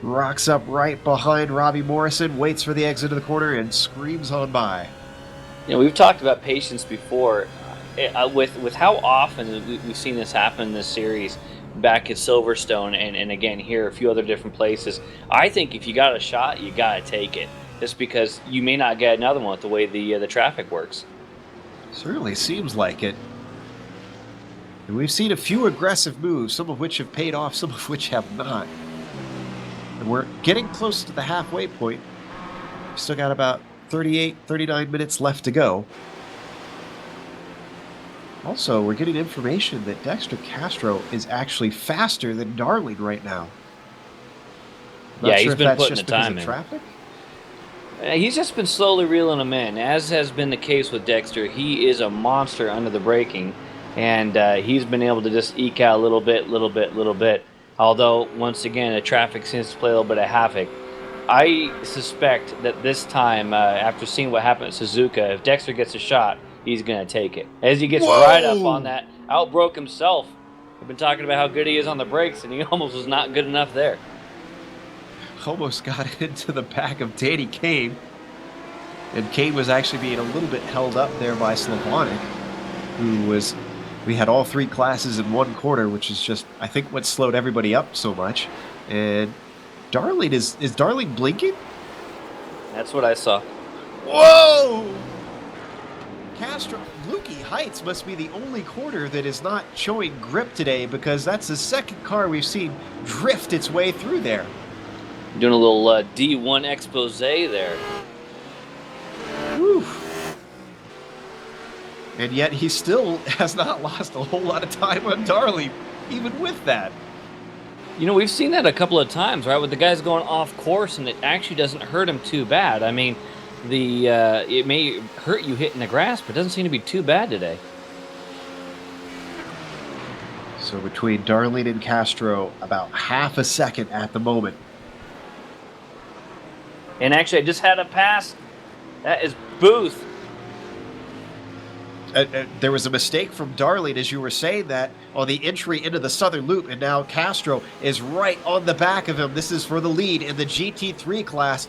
Rocks up right behind Robbie Morrison, waits for the exit of the corner, and screams on by. You know, we've talked about patience before. With how often we've seen this happen in this series, back at Silverstone and again here a few other different places. I think if you got a shot, you got to take it. Just because you may not get another one with the way the traffic works. Certainly seems like it. And we've seen a few aggressive moves, some of which have paid off, some of which have not. And we're getting close to the halfway point. We've still got about 38, 39 minutes left to go. Also, we're getting information that Dexter Castro is actually faster than Darling right now. Yeah, he's been putting the time in. Traffic? He's just been slowly reeling them in. As has been the case with Dexter, he is a monster under the braking, and he's been able to just eke out a little bit. Although, once again, the traffic seems to play a little bit of havoc. I suspect that this time, after seeing what happened at Suzuka, if Dexter gets a shot, he's going to take it. As he gets right up on that, outbroke himself. We've been talking about how good he is on the brakes, and he almost was not good enough there. Almost got into the back of Danny Kane. And Kane was actually being a little bit held up there by Slavonic, who was... We had all three classes in one corner, which is just, I think, what slowed everybody up so much. And Darling, is Darling blinking? That's what I saw. Whoa! Castro, Lukey Heights must be the only corner that is not showing grip today, because that's the second car we've seen drift its way through there. Doing a little D1 expose there. Whew. And yet he still has not lost a whole lot of time on Darley, even with that. You know, we've seen that a couple of times, right? With the guys going off course, and it actually doesn't hurt him too bad. I mean, it may hurt you hitting the grass, but it doesn't seem to be too bad today. So between Darling and Castro, about half a second at the moment. And actually, I just had a pass. That is Booth. There was a mistake from Darling, as you were saying that, on the entry into the southern loop, and now Castro is right on the back of him. This is for the lead in the GT3 class.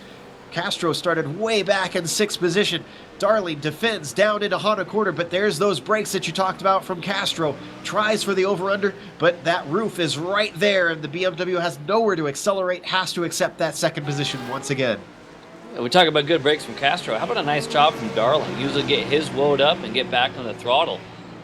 Castro started way back in sixth position. Darling defends down into Honda corner, but there's those brakes that you talked about from Castro. Tries for the over-under, but that roof is right there, and the BMW has nowhere to accelerate, has to accept that second position once again. We talk about good brakes from Castro. How about a nice job from Darling? He was able to get his woed up and get back on the throttle.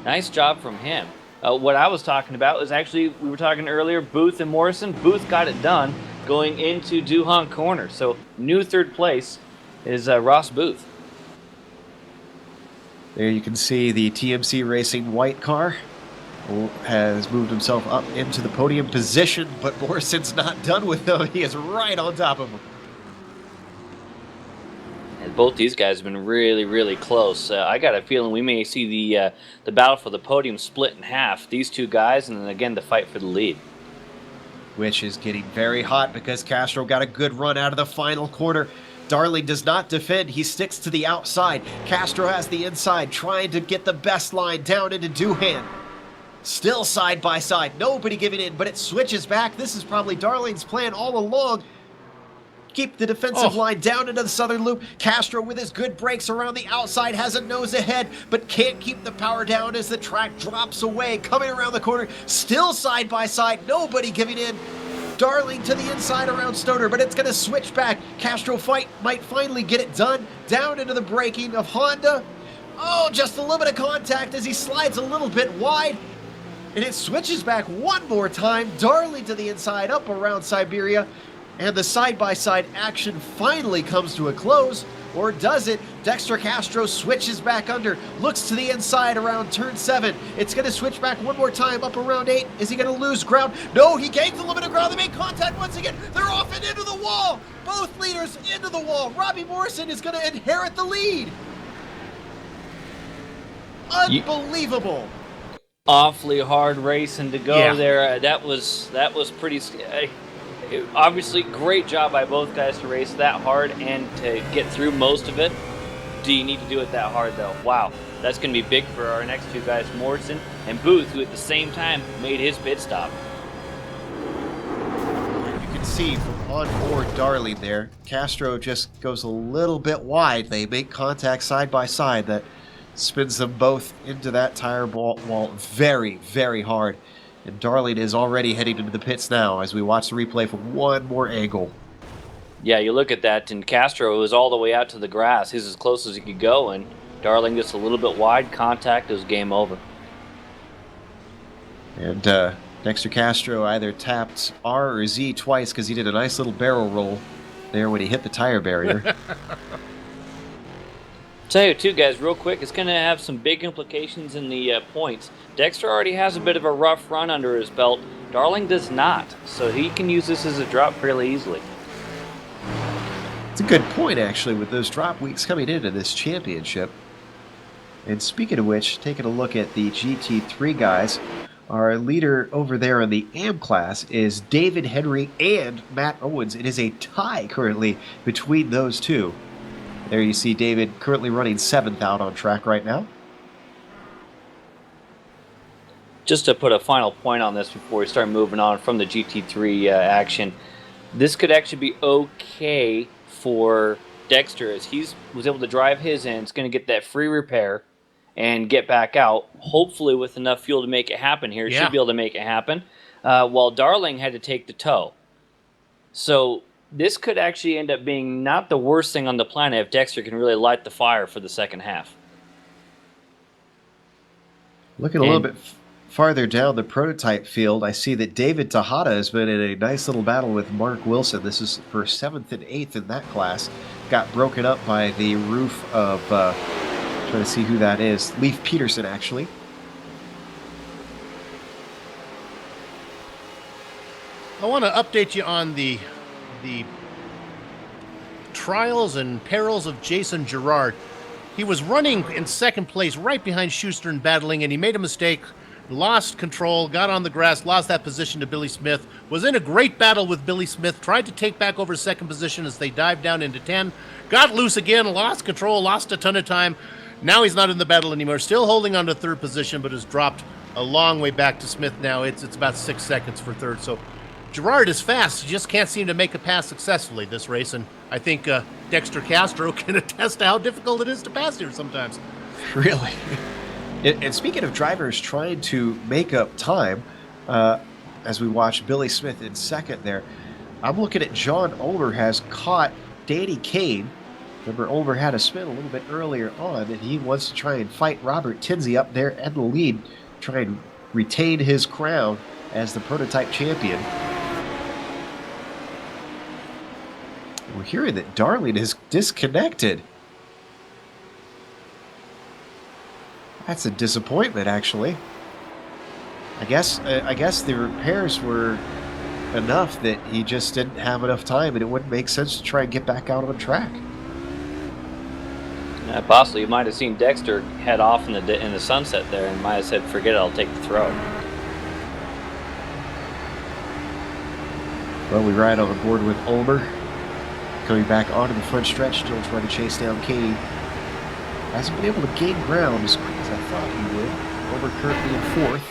Nice job from him. What I was talking about is actually, we were talking earlier, Booth and Morrison. Booth got it done going into Duhon corner. So new third place is Ross Booth. There you can see the TMC Racing white car has moved himself up into the podium position, but Morrison's not done with him. He is right on top of him. And both these guys have been really, really close. I got a feeling we may see the battle for the podium split in half. These two guys, and then again the fight for the lead. Which is getting very hot because Castro got a good run out of the final corner. Darling does not defend. He sticks to the outside. Castro has the inside, trying to get the best line down into Duhan. Still side by side. Nobody giving in, but it switches back. This is probably Darling's plan all along. keep the defensive line down into the southern loop. Castro with his good brakes around the outside has a nose ahead, but can't keep the power down as the track drops away. Coming around the corner, still side by side, nobody giving in. Darling to the inside around Stoner, but it's going to switch back. Castro might finally get it done. Down into the braking of Honda. Oh, just a little bit of contact as he slides a little bit wide. And it switches back one more time. Darling to the inside, up around Siberia. And the side-by-side action finally comes to a close. Or does it? Dexter Castro switches back under, looks to the inside around turn 7. It's going to switch back one more time up around 8. Is he going to lose ground? No, he gains a little bit of ground. They make contact once again. They're off and into the wall. Both leaders into the wall. Robbie Morrison is going to inherit the lead. Unbelievable. Awfully hard racing to go there. That was pretty. Obviously, great job by both guys to race that hard and to get through most of it. Do you need to do it that hard, though? Wow, that's going to be big for our next two guys, Morrison and Booth, who at the same time made his pit stop. You can see from on board Darling there, Castro just goes a little bit wide. They make contact side by side that spins them both into that tire wall very, very hard. And Darling is already heading into the pits now as we watch the replay for one more angle. Yeah, you look at that, and Castro was all the way out to the grass. He's as close as he could go, and Darling just a little bit wide. Contact, it was game over. And Dexter Castro either tapped R or Z twice because he did a nice little barrel roll there when he hit the tire barrier. Tell you too, guys, real quick, it's going to have some big implications in the points. Dexter already has a bit of a rough run under his belt. Darling does not, so he can use this as a drop fairly easily. It's a good point, actually, with those drop weeks coming into this championship. And speaking of which, taking a look at the GT3 guys, our leader over there in the AM class is David Henry and Matt Owens. It is a tie currently between those two. There you see David currently running 7th out on track right now. Just to put a final point on this before we start moving on from the GT3 action, this could actually be okay for Dexter as he was able to drive his in. It's going to get that free repair and get back out, hopefully with enough fuel to make it happen here. Should be able to make it happen, while Darling had to take the tow. So this could actually end up being not the worst thing on the planet if Dexter can really light the fire for the second half. Looking a little bit farther down the prototype field, I see that David Tejada has been in a nice little battle with Mark Wilson. This is for 7th and 8th in that class. Got broken up by the roof of, trying to see who that is, Leif Peterson, actually. I want to update you on the trials and perils of Jason Gerard. He was running in second place right behind Schuster and battling, and he made a mistake, lost control, got on the grass, lost that position to Billy Smith, was in a great battle with Billy Smith, tried to take back over second position as they dived down into 10, got loose again, lost control, lost a ton of time. Now he's not in the battle anymore, still holding on to third position, but has dropped a long way back to Smith now. It's about 6 seconds for third, so Gerard is fast. He just can't seem to make a pass successfully this race, and I think Dexter Castro can attest to how difficult it is to pass here sometimes. Really? And speaking of drivers trying to make up time, as we watch Billy Smith in second there, I'm looking at John Ulmer has caught Danny Kane. Remember, Ulmer had a spin a little bit earlier on, and he wants to try and fight Robert Tinsley up there at the lead, try and retain his crown as the prototype champion. We're hearing that Darling is disconnected. That's a disappointment, actually. I guess the repairs were enough that he just didn't have enough time, and it wouldn't make sense to try and get back out on track. Yeah, possibly. You might have seen Dexter head off in the sunset there, and might have said, "Forget it, I'll take the throw." Well, we ride on the board with Ulmer. Coming back onto the front stretch, still trying to chase down Katie. Hasn't been able to gain ground as quick as I thought he would. Ulmer currently in 4th.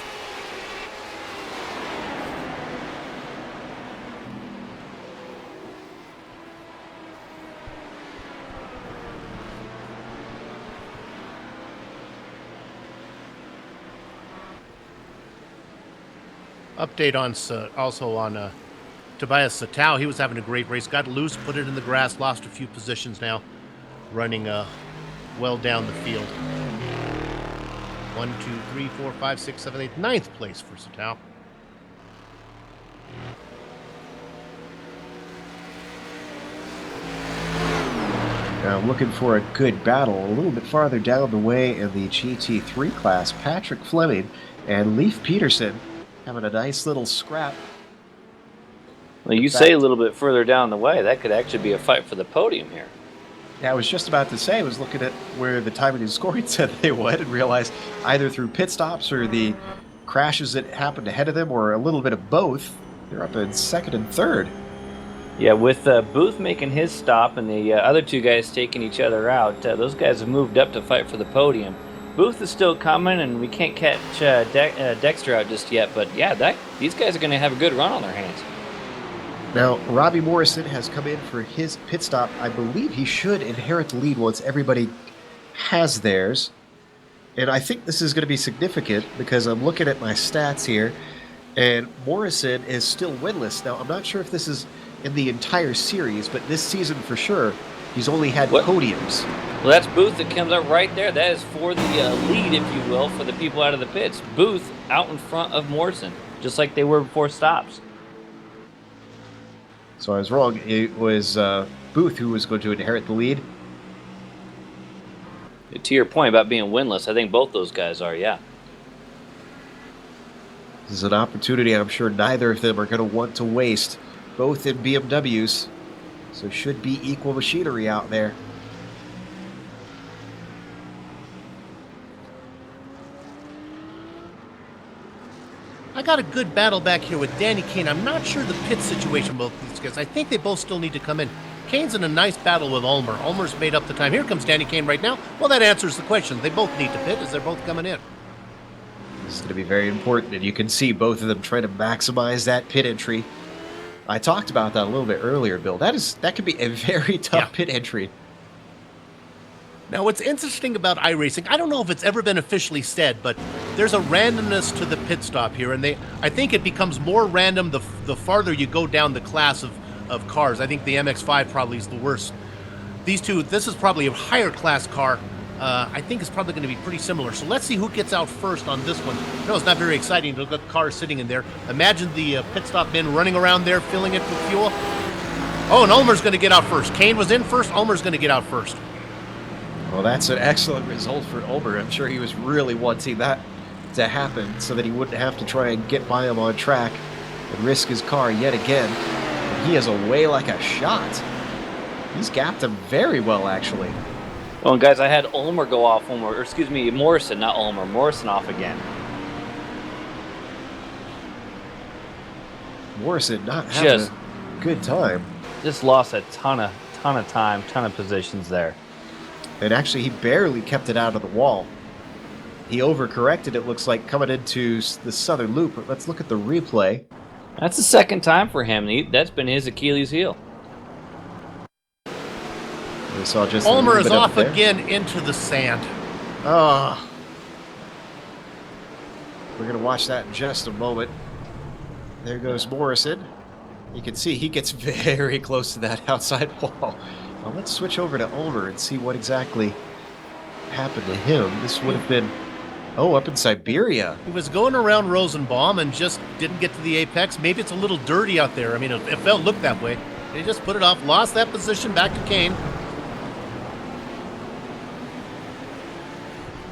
Update on also on Tobias Satau. He was having a great race. Got loose, put it in the grass, lost a few positions now. Running well down the field. 1, 2, 3, 4, 5, 6, 7, 8, ninth place for Satau. Now looking for a good battle a little bit farther down the way in the GT3 class. Patrick Fleming and Leif Peterson having a nice little scrap. Well, you say a little bit further down the way, that could actually be a fight for the podium here. Yeah, I was just about to say, I was looking at where the timing and scoring said they would and realized either through pit stops or the crashes that happened ahead of them or a little bit of both, they're up in second and third. Yeah, with Booth making his stop and the other two guys taking each other out, those guys have moved up to fight for the podium. Booth is still coming, and we can't catch Dexter out just yet, but yeah, these guys are going to have a good run on their hands. Now, Robbie Morrison has come in for his pit stop. I believe he should inherit the lead once everybody has theirs. And I think this is going to be significant because I'm looking at my stats here, and Morrison is still winless. Now, I'm not sure if this is in the entire series, but this season for sure, he's only had podiums. Well, that's Booth that comes up right there. That is for the lead, if you will, for the people out of the pits. Booth out in front of Morrison, just like they were before stops. So I was wrong. It was Booth who was going to inherit the lead. To your point about being winless, I think both those guys are, yeah. This is an opportunity I'm sure neither of them are going to want to waste, both in BMWs. So should be equal machinery out there. I got a good battle back here with Danny Kane. I'm not sure the pit situation with these guys. I think they both still need to come in. Kane's in a nice battle with Ulmer. Ulmer's made up the time. Here comes Danny Kane right now. Well, that answers the question. They both need to pit as they're both coming in. This is going to be very important, and you can see both of them trying to maximize that pit entry. I talked about that a little bit earlier, Bill. That could be a very tough pit entry. Now, what's interesting about iRacing, I don't know if it's ever been officially said, but there's a randomness to the pit stop here, and I think it becomes more random the farther you go down the class of cars. I think the MX-5 probably is the worst. These two, this is probably a higher class car. I think it's probably going to be pretty similar. So let's see who gets out first on this one. No, it's not very exciting to look at cars sitting in there. Imagine the pit stop men running around there, filling it with fuel. Oh, and Ulmer's going to get out first. Kane was in first. Ulmer's going to get out first. Well, that's an excellent result for Ulmer. I'm sure he was really wanting that to happen so that he wouldn't have to try and get by him on track and risk his car yet again. And he is away like a shot. He's gapped him very well, actually. Well, and guys, I had Ulmer go off Morrison, not Ulmer. Morrison off again. Morrison not having a good time. Just lost a ton of time, ton of positions there. And actually, he barely kept it out of the wall. He overcorrected, it looks like, coming into the southern loop. But let's look at the replay. That's the second time for him. That's been his Achilles heel. We saw just Ulmer is off again into the sand. Oh. We're going to watch that in just a moment. There goes Morrison. You can see he gets very close to that outside wall. Well, let's switch over to Ulmer and see what exactly happened to him. This would have been, up in Siberia. He was going around Rosenbaum and just didn't get to the apex. Maybe it's a little dirty out there. I mean, it felt look that way. They just put it off, lost that position, back to Kane.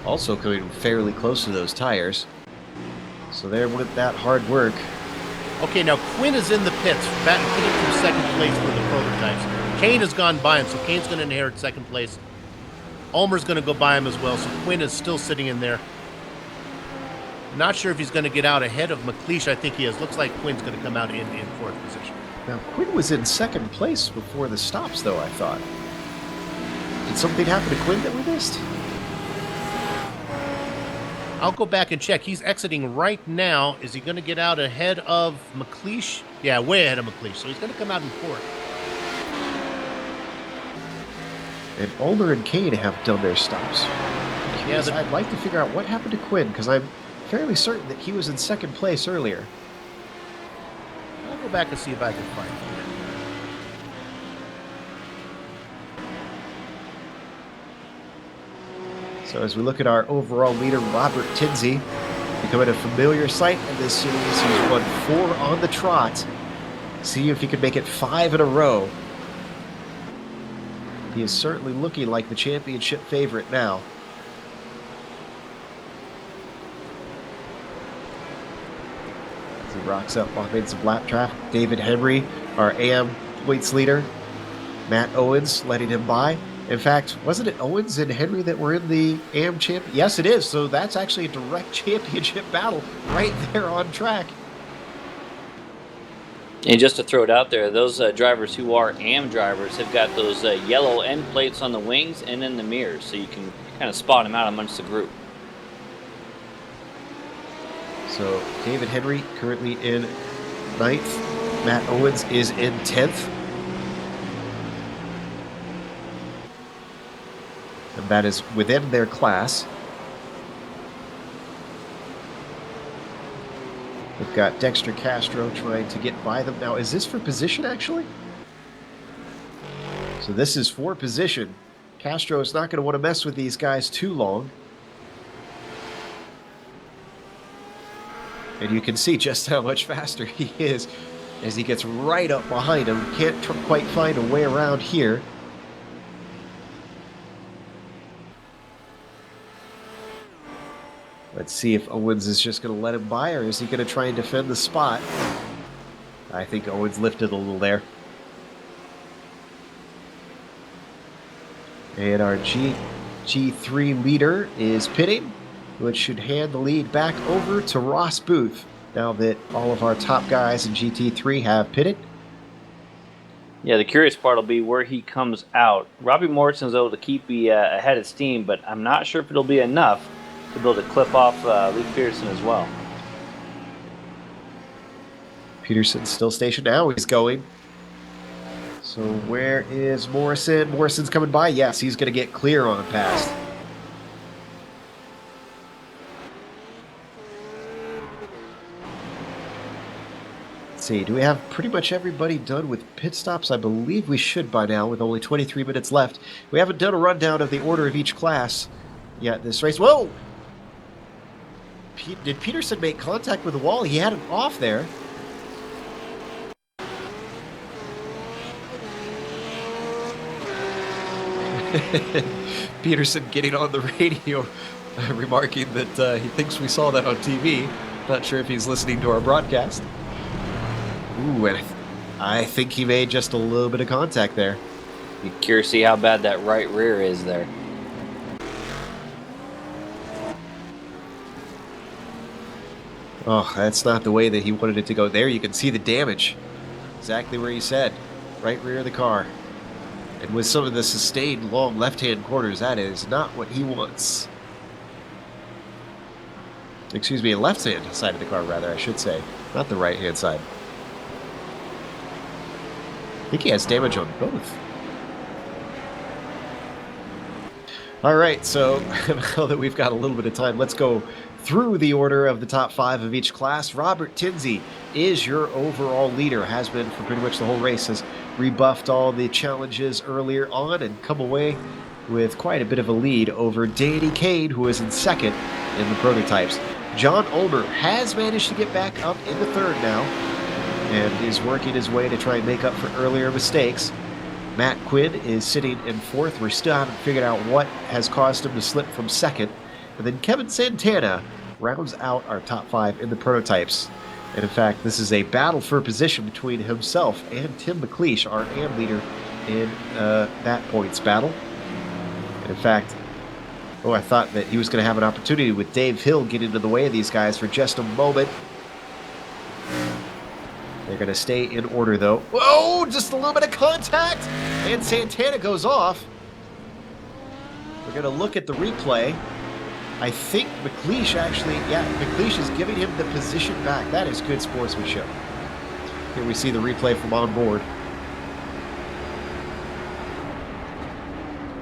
Also coming fairly close to those tires. So there went that hard work. Okay, now Quinn is in the pits, batting from second place for the prototypes. Kane has gone by him, so Kane's going to inherit second place. Ulmer's going to go by him as well, so Quinn is still sitting in there. Not sure if he's going to get out ahead of McLeish. I think he is. Looks like Quinn's going to come out in fourth position. Now, Quinn was in second place before the stops, though, I thought. Did something happen to Quinn that we missed? I'll go back and check. He's exiting right now. Is he going to get out ahead of McLeish? Yeah, way ahead of McLeish. So he's going to come out in fourth. And Ulmer and Kane have done their stops. I'd like to figure out what happened to Quinn, because I'm fairly certain that he was in second place earlier. back and see if I can find it. So as we look at our overall leader, Robert Tinsley, becoming a familiar sight in this series. He's won 4 on the trot. See if he can make it 5 in a row. He is certainly looking like the championship favorite now. As he rocks up behind some lap traffic, David Henry, our AM points leader. Matt Owens letting him by. In fact, wasn't it Owens and Henry that were in the AM champ? Yes, it is. So that's actually a direct championship battle right there on track. And just to throw it out there, those drivers who are AM drivers have got those yellow end plates on the wings and in the mirrors, so you can kind of spot them out amongst the group. So David Henry currently in 9th. Matt Owens is in 10th. And that is within their class. We've got Dexter Castro trying to get by them. Now, is this for position, actually? So this is for position. Castro is not going to want to mess with these guys too long. And you can see just how much faster he is as he gets right up behind him. Can't quite find a way around here. Let's see if Owens is just going to let him by, or is he going to try and defend the spot? I think Owens lifted a little there. And our G3 leader is pitting, which should hand the lead back over to Ross Booth, now that all of our top guys in GT3 have pitted. Yeah, the curious part will be where he comes out. Robbie Morrison's able to keep ahead of steam, but I'm not sure if it'll be enough to be able to clip off Luke Peterson as well. Peterson's still stationed now. He's going. So where is Morrison? Morrison's coming by. Yes, he's going to get clear on past. Let's see. Do we have pretty much everybody done with pit stops? I believe we should by now with only 23 minutes left. We haven't done a rundown of the order of each class yet this race. Whoa! Did Peterson make contact with the wall? He had him off there. Peterson getting on the radio, remarking that he thinks we saw that on TV. Not sure if he's listening to our broadcast. Ooh, and I think he made just a little bit of contact there. Be curious to see how bad that right rear is there. Oh, that's not the way that he wanted it to go. There you can see the damage. Exactly where he said. Right rear of the car. And with some of the sustained long left-hand corners, that is not what he wants. Excuse me, left-hand side of the car, rather, I should say. Not the right-hand side. I think he has damage on both. All right, so now that we've got a little bit of time, let's go through the order of the top 5 of each class. Robert Tinsley is your overall leader, has been for pretty much the whole race, has rebuffed all the challenges earlier on and come away with quite a bit of a lead over Danny Kane, who is in second in the prototypes. John Ulmer has managed to get back up in the third now and is working his way to try and make up for earlier mistakes. Matt Quinn is sitting in fourth. We still haven't figured out what has caused him to slip from second. And then Kevin Santana rounds out our top 5 in the prototypes. And in fact, this is a battle for position between himself and Tim McLeish, our AM leader in that points battle. And in fact, I thought that he was going to have an opportunity with Dave Hill getting into the way of these guys for just a moment. They're going to stay in order, though. Whoa, just a little bit of contact, and Santana goes off. We're going to look at the replay. I think McLeish actually, McLeish is giving him the position back. That is good sportsmanship. Here we see the replay from on board.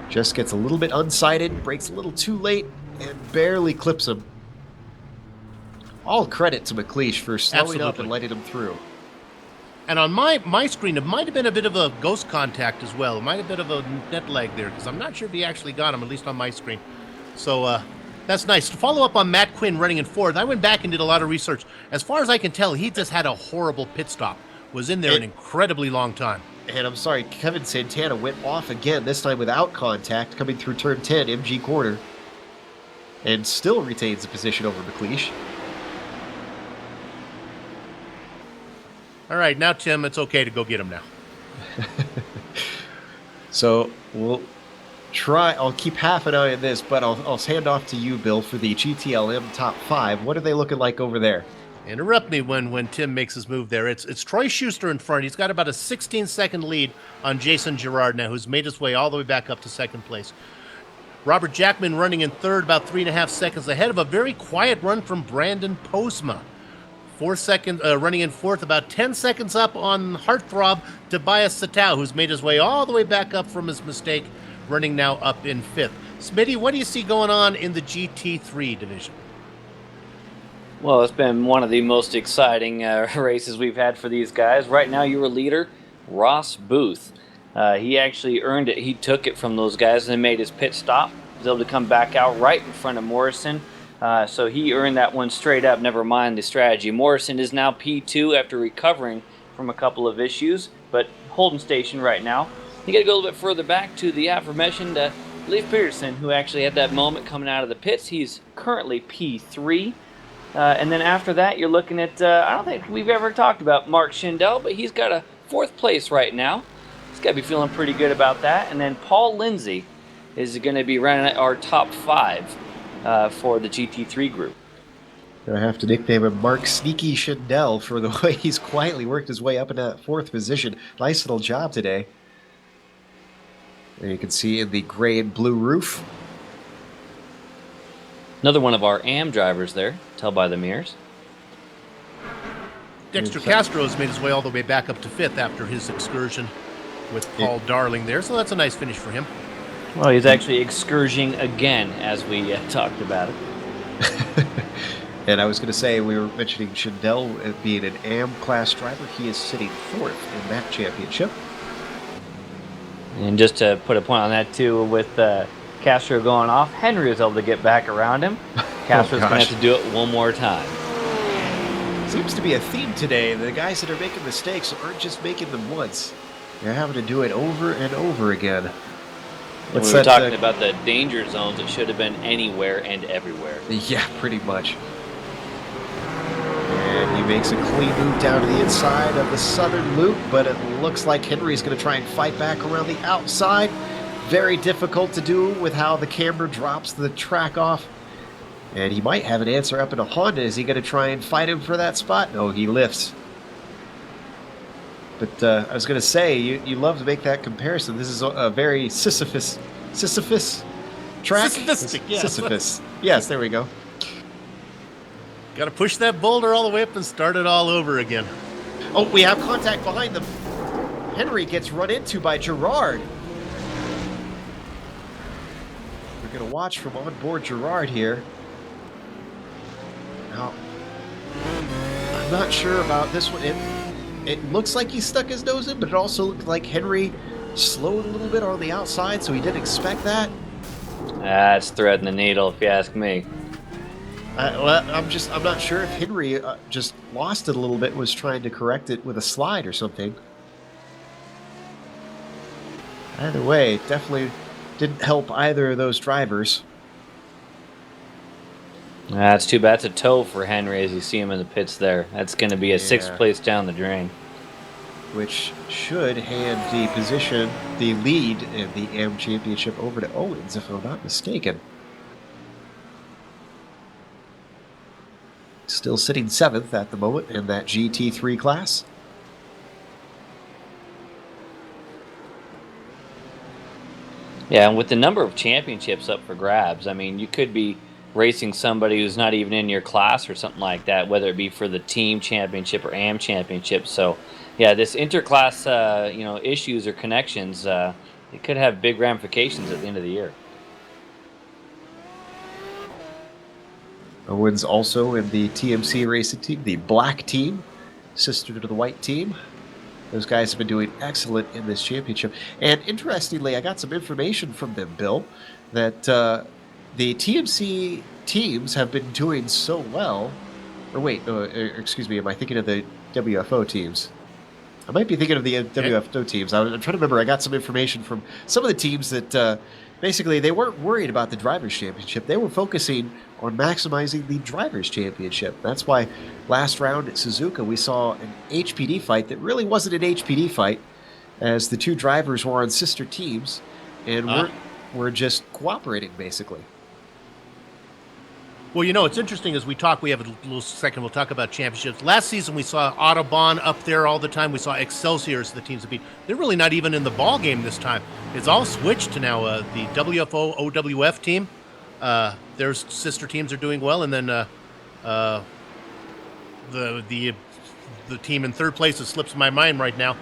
Just gets a little bit unsighted, brakes a little too late, and barely clips him. All credit to McLeish for slowing up and letting him through. And on my screen, it might have been a bit of a ghost contact as well. It might have been a bit of a net lag there, because I'm not sure if he actually got him, at least on my screen. So that's nice. To follow up on Matt Quinn running in fourth, I went back and did a lot of research. As far as I can tell, he just had a horrible pit stop. Was in there an incredibly long time. And I'm sorry, Kevin Santana went off again, this time without contact, coming through turn 10, MG corner. And still retains the position over McLeish. All right, now, Tim, it's okay to go get him now. So we'll try. I'll keep half an eye on this, but I'll hand off to you, Bill, for the GTLM top 5. What are they looking like over there? Interrupt me when Tim makes his move there. It's Troy Schuster in front. He's got about a 16-second lead on Jason Girard now, who's made his way all the way back up to second place. Robert Jackman running in third, about 3.5 seconds ahead of a very quiet run from Brandon Postma. Running in fourth, about 10 seconds up on heartthrob Tobias Satau, who's made his way all the way back up from his mistake, running now up in fifth. Smitty, what do you see going on in the GT3 division? Well, it's been one of the most exciting races we've had for these guys. Right now, your leader, Ross Booth. He actually earned it. He took it from those guys and made his pit stop. He was able to come back out right in front of Morrison. So he earned that one straight up, never mind the strategy. Morrison is now P2 after recovering from a couple of issues, but holding station right now. You got to go a little bit further back to the aforementioned Leif Peterson, who actually had that moment coming out of the pits. He's currently P3. And then after that, you're looking at, I don't think we've ever talked about Mark Schindel, but he's got a 4th place right now. He's got to be feeling pretty good about that. And then Paul Lindsay is going to be running at our top 5 for the GT3 group. I have to nickname him Mark Sneaky Schindel for the way he's quietly worked his way up into that 4th position. Nice little job today. And you can see in the gray and blue roof. Another one of our AM drivers there, tell by the mirrors. Dexter Castro has made his way all the way back up to 5th after his excursion with Paul Darling there, so that's a nice finish for him. Well, he's actually excursioning again, as we talked about it. And I was going to say, we were mentioning Schindel being an AM class driver. He is sitting 4th in that championship. And just to put a point on that, too, with Castro going off, Henry was able to get back around him. Castro's going to have to do it one more time. Seems to be a theme today. The guys that are making mistakes aren't just making them once. They're having to do it over and over again. We were talking about the danger zones. It should have been anywhere and everywhere. Yeah, pretty much. And he makes a clean move down to the inside of the southern loop, but it looks like Henry's going to try and fight back around the outside. Very difficult to do with how the camera drops the track off. And he might have an answer up in a Honda. Is he going to try and fight him for that spot? No, he lifts. But I was going to say, you love to make that comparison. This is a very Sisyphus track? Sisyphistic, yes. Sisyphus. Yes, there we go. Got to push that boulder all the way up and start it all over again. Oh, we have contact behind them. Henry gets run into by Girard. We're going to watch from on board Girard here. Now, I'm not sure about this one. It looks like he stuck his nose in, but it also looked like Henry slowed a little bit on the outside, so he didn't expect that. That's threading the needle, if you ask me. I'm not sure if Henry just lost it a little bit, was trying to correct it with a slide or something. Either way, it definitely didn't help either of those drivers. That's too bad. It's a tow for Henry as you see him in the pits there. That's going to be a 6th place down the drain. Which should hand the position, the lead in the AM Championship over to Owens, if I'm not mistaken. Still sitting 7th at the moment in that GT3 class. Yeah, and with the number of championships up for grabs, I mean, you could be racing somebody who's not even in your class or something like that, whether it be for the team championship or AM championship. So, yeah, this interclass, issues or connections, it could have big ramifications at the end of the year. Owens also in the TMC racing team, the black team, sister to the white team. Those guys have been doing excellent in this championship. And interestingly, I got some information from them, Bill, that the TMC teams have been doing so well. Or wait, excuse me, am I thinking of the WFO teams? I might be thinking of the WFO teams. I'm trying to remember. I got some information from some of the teams that basically they weren't worried about the Drivers' Championship. They were focusing on maximizing the Drivers' Championship. That's why last round at Suzuka we saw an HPD fight that really wasn't an HPD fight, as the two drivers were on sister teams, and we're just cooperating, basically. Well, you know, it's interesting as we talk, we have a little second, we'll talk about championships. Last season, we saw Autobahn up there all the time. We saw Excelsior as the teams to beat. They're really not even in the ball game this time. It's all switched to now the WFO, OWF team. Their sister teams are doing well, and then the team in third place, it slips my mind right now.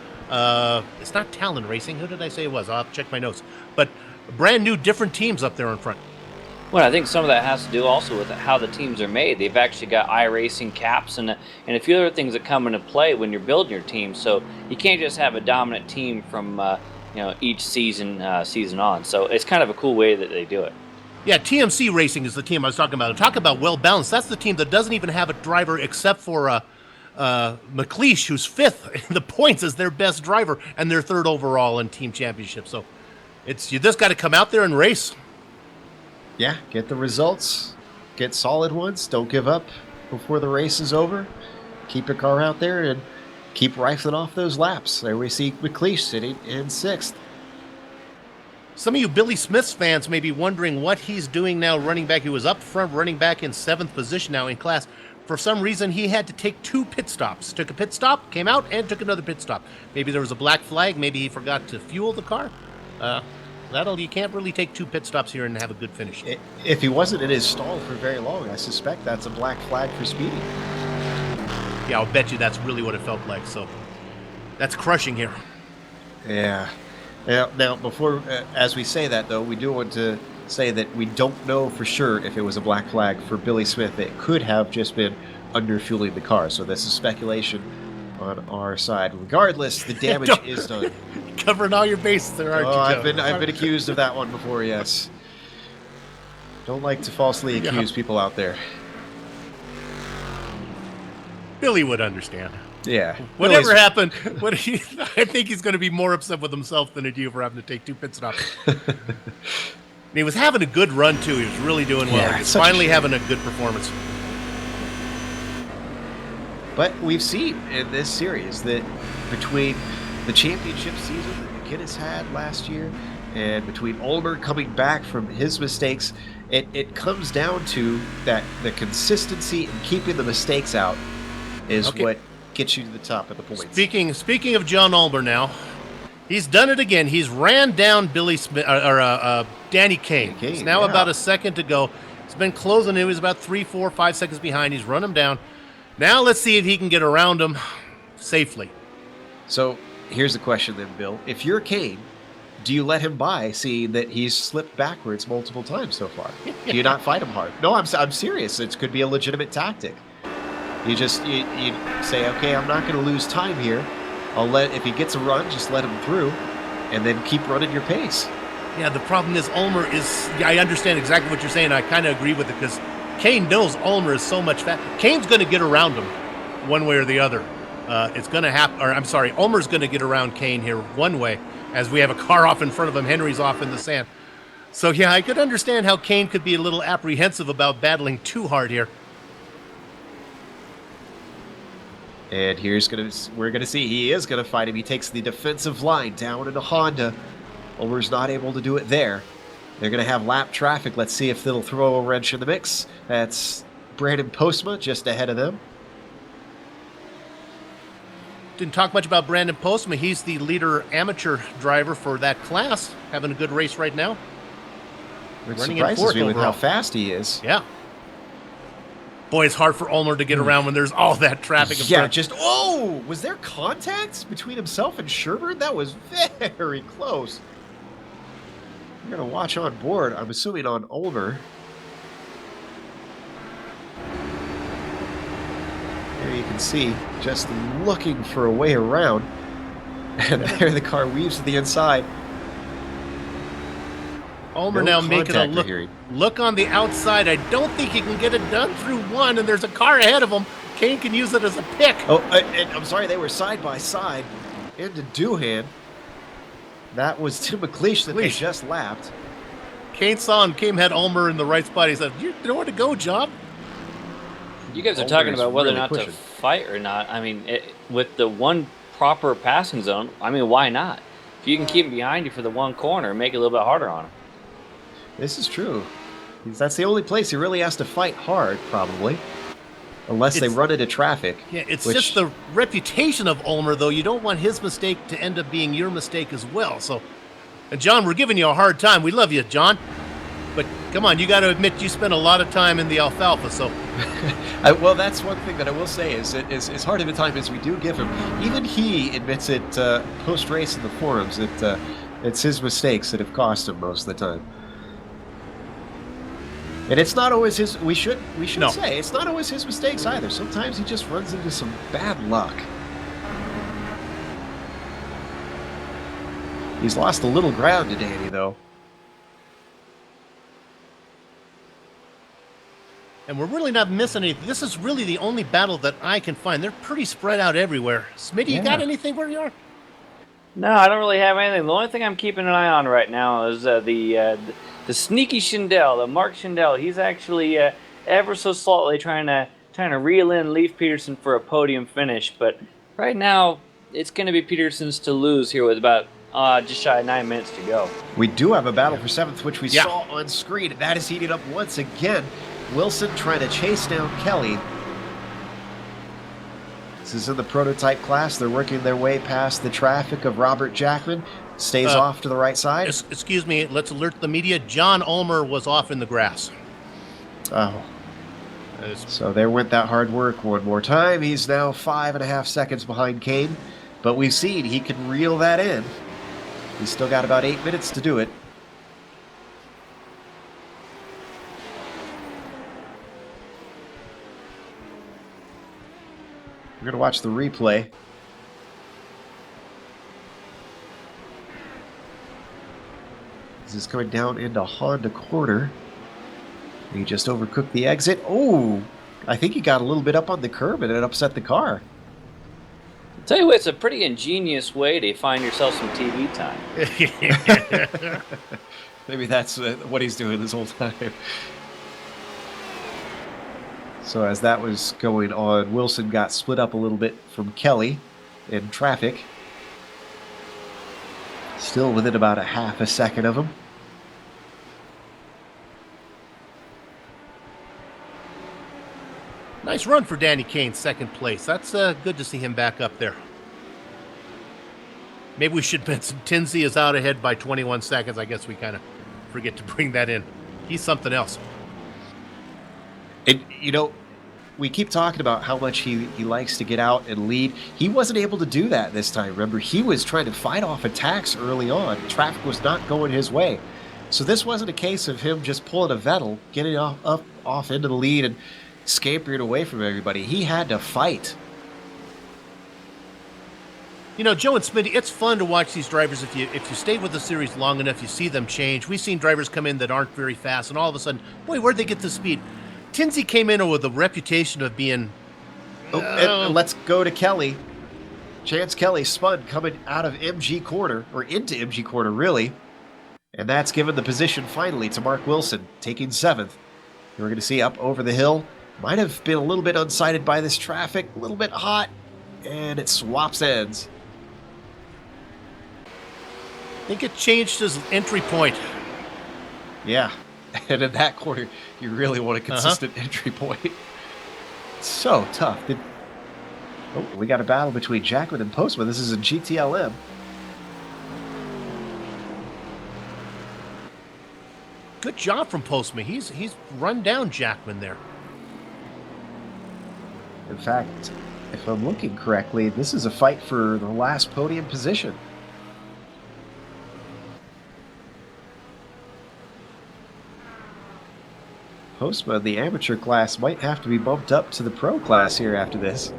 It's not Talon Racing. Who did I say it was? I'll have to check my notes. But brand new, different teams up there in front. Well, I think some of that has to do also with how the teams are made. They've actually got iRacing caps and a few other things that come into play when you're building your team. So you can't just have a dominant team from each season on. So it's kind of a cool way that they do it. Yeah, TMC Racing is the team I was talking about. Talk about well balanced. That's the team that doesn't even have a driver except for McLeish, who's fifth in the points as their best driver, and they're third overall in team championship. So you just got to come out there and race. Yeah, get the results, get solid ones, don't give up before the race is over. Keep your car out there and keep rifling off those laps. There we see McLeish sitting in sixth. Some of you Billy Smith's fans may be wondering what he's doing now running back. He was up front running back in seventh position now in class. For some reason, he had to take 2 pit stops. Took a pit stop, came out, and took another pit stop. Maybe there was a black flag. Maybe he forgot to fuel the car. You can't really take 2 pit stops here and have a good finish. If he wasn't in his stall for very long, I suspect that's a black flag for speeding. Yeah, I'll bet you that's really what it felt like. So that's crushing here. Yeah. Now before, as we say that, though, we do want to say that we don't know for sure if it was a black flag for Billy Smith. It could have just been under-fueling the car. So this is speculation on our side. Regardless, the damage is done. Covering all your bases there, aren't you, Joe? I've been accused of that one before, yes. Don't like to falsely accuse people out there. Billy would understand. Yeah. Whatever happened, I think he's going to be more upset with himself than at you for having to take 2 pit stops. He was having a good run, too. He was really doing well. Yeah, He was finally having a good performance. But we've seen in this series that between the championship season that McGinnis had last year and between Ulmer coming back from his mistakes, it comes down to that the consistency and keeping the mistakes out is what gets you to the top of the points. Speaking of John Ulmer now, he's done it again. He's ran down Billy Smith Danny Kane. It's now about a second to go. He's been closing. He was about 3, 4, 5 seconds behind. He's run him down. Now let's see if he can get around him safely. So here's the question then, Bill. If you're Kane, do you let him by, seeing that he's slipped backwards multiple times so far? Do you not fight him hard? No, I'm serious. It could be a legitimate tactic. You say, okay, I'm not going to lose time here. If he gets a run, just let him through, and then keep running your pace. Yeah, the problem is Ulmer is. I understand exactly what you're saying. I kind of agree with it because Kane knows Ulmer is so much fast. Kane's going to get around him one way or the other. It's going to happen. Or I'm sorry, Ulmer's going to get around Kane here one way, as we have a car off in front of him. Henry's off in the sand. So yeah, I could understand how Kane could be a little apprehensive about battling too hard here. And we're gonna see he is gonna fight him. He takes the defensive line down into Honda. Ulmer's not able to do it there. They're gonna have lap traffic. Let's see if they'll throw a wrench in the mix. That's Brandon Postma just ahead of them. Didn't talk much about Brandon Postma. He's the leader amateur driver for that class, having a good race right now. It Running surprises me with overall. how fast he is. Yeah. Boy, it's hard for Ulmer to get around when there's all that traffic. Yeah, was there contact between himself and Sherburne? That was very close. We're going to watch on board, I'm assuming on Ulmer. There you can see, just looking for a way around. And there the car weaves to the inside. Ulmer No now making a contact look, here. look on the outside. I don't think he can get it done through one, and there's a car ahead of him. Kane can use it as a pick. Oh, and I'm sorry, they were side by side into Doohan. That was Tim McLeish that they McLeish. just lapped. Kane saw him, Kane had Ulmer in the right spot. He said, "You know where to go, John." You guys are Ulmer talking is about whether really or not pushing. to fight or not. I mean, with the one proper passing zone, I mean, why not? If you can keep him behind you for the one corner, make it a little bit harder on him. This is true. That's the only place he really has to fight hard, probably. Unless they It's- run into traffic. Yeah, it's which- just the reputation of Ulmer, though. You don't want his mistake to end up being your mistake as well. So, and John, we're giving you a hard time. We love you, John. But come on, you got to admit you spent a lot of time in the alfalfa. So, Well, that's one thing that I will say is that as hard of a time as we do give him, even he admits it post-race in the forums that it's his mistakes that have cost him most of the time. And it's not always his. We should No. say it's not always his mistakes either. Sometimes he just runs into some bad luck. He's lost a little ground to Danny, though. and we're really not missing anything. This is really the only battle that I can find. They're pretty spread out everywhere. Smitty, you got Yeah. anything where you are? No, I don't really have anything. The only thing I'm keeping an eye on right now is the sneaky Schindel, the Mark Schindel. He's actually ever so slightly trying to reel in Leif Peterson for a podium finish. But right now, it's going to be Peterson's to lose here with about just shy of 9 minutes to go. We do have a battle for 7th, which we Yeah. saw on screen. That is heated up once again. Wilson trying to chase down Kelly. This is in the prototype class. They're working their way past the traffic of Robert Jackman. Stays off to the right side. Excuse me, let's alert the media. John Ulmer was off in the grass. Oh, so there went that hard work one more time. He's now 5.5 seconds behind Kane, but we've seen he can reel that in. He's still got about 8 minutes to do it. We're going to watch the replay. This is going down into Honda corner. He just overcooked the exit. Oh, I think he got a little bit up on the curb and it upset the car. I'll tell you what, it's a pretty ingenious way to find yourself some TV time. Maybe that's what he's doing this whole time. So as that was going on, Wilson got split up a little bit from Kelly in traffic. Still within about a half a second of him. Nice run for Danny Kane, second place. That's good to see him back up there. Maybe we should mention Tinsley is out ahead by 21 seconds. I guess we kind of forget to bring that in. He's something else. And, you know, we keep talking about how much he likes to get out and lead. He wasn't able to do that this time. Remember, he was trying to fight off attacks early on. Traffic was not going his way. So this wasn't a case of him just pulling a Vettel, getting off into the lead and scampering away from everybody. He had to fight. You know, Joe and Smitty, it's fun to watch these drivers. If you stay with the series long enough, you see them change. We've seen drivers come in that aren't very fast, and all of a sudden, boy, where'd they get the speed? Tinsley came in with a reputation of being... And let's go to Kelly. Chance Kelly spun coming out of MG corner, or into MG corner, really. And that's given the position finally to Mark Wilson, taking 7th. We're going to see up over the hill. Might have been a little bit unsighted by this traffic, a little bit hot, and it swaps ends. I think it changed his entry point. Yeah, and in that corner, you really want a consistent entry point. So tough. Oh, we got a battle between Jackman and Postman. This is a GTLM. Good job from Postman. He's run down Jackman there. In fact, if I'm looking correctly, this is a fight for the last podium position. Postman, the amateur class, might have to be bumped up to the pro class here after this.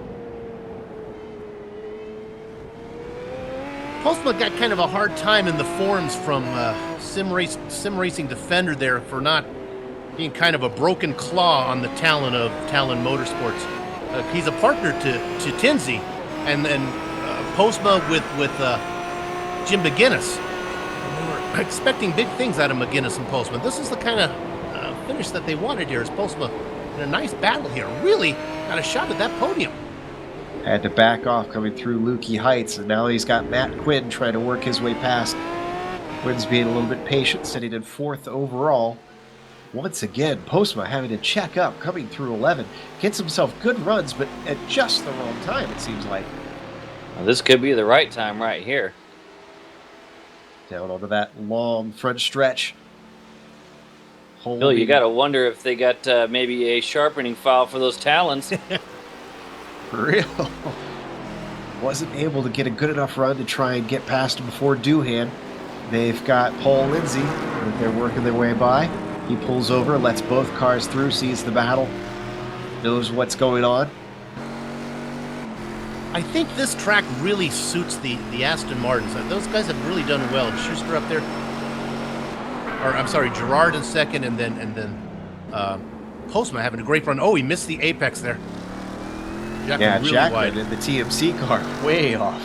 Postma got kind of a hard time in the forums from Sim Racing Defender there for not being kind of a broken claw on the talent of Talon Motorsports. He's a partner to Tinsley, and then Postma with Jim McGinnis. And we were expecting big things out of McGinnis and Postma. This is the kind of finish that they wanted here. Is Postma in a nice battle here? Really got a shot at that podium. Had to back off coming through Lukey Heights, and now he's got Matt Quinn trying to work his way past. Quinn's being a little bit patient, sitting in 4th overall. Once again, Postma having to check up, coming through 11. Gets himself good runs, but at just the wrong time, it seems like. Well, this could be the right time right here. Down onto that long front stretch. Bill, you got to wonder if they got maybe a sharpening file for those talons. For real. Wasn't able to get a good enough run to try and get past him before Doohan. They've got Paul Lindsay that they're working their way by. He pulls over, lets both cars through, sees the battle, knows what's going on. I think this track really suits the Aston Martins. Those guys have really done well. Schuster up there, or I'm sorry, Gerard in second, and then Postma having a great run. Oh, he missed the apex there. Jackman really Jackman wide. in the TMC car, way off.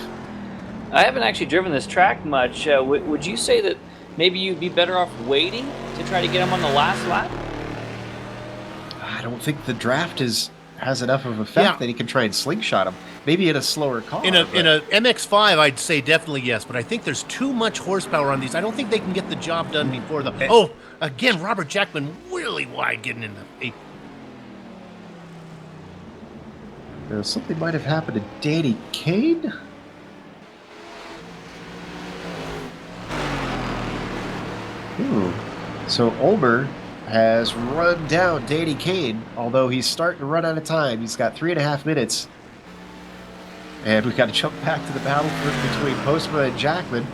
I haven't actually driven this track much. Would you say that maybe you'd be better off waiting to try to get him on the last lap? I don't think the draft has enough of effect that he can try and slingshot him. Maybe in a slower car. In a MX-5, I'd say definitely yes, but I think there's too much horsepower on these. I don't think they can get the job done before the... Oh, again, Robert Jackman really wide getting in the... Something might have happened to Danny Kane. So Ulmer has run down Danny Kane, although he's starting to run out of time. He's got 3.5 minutes. And we've got to jump back to the battle between Postma and Jackman.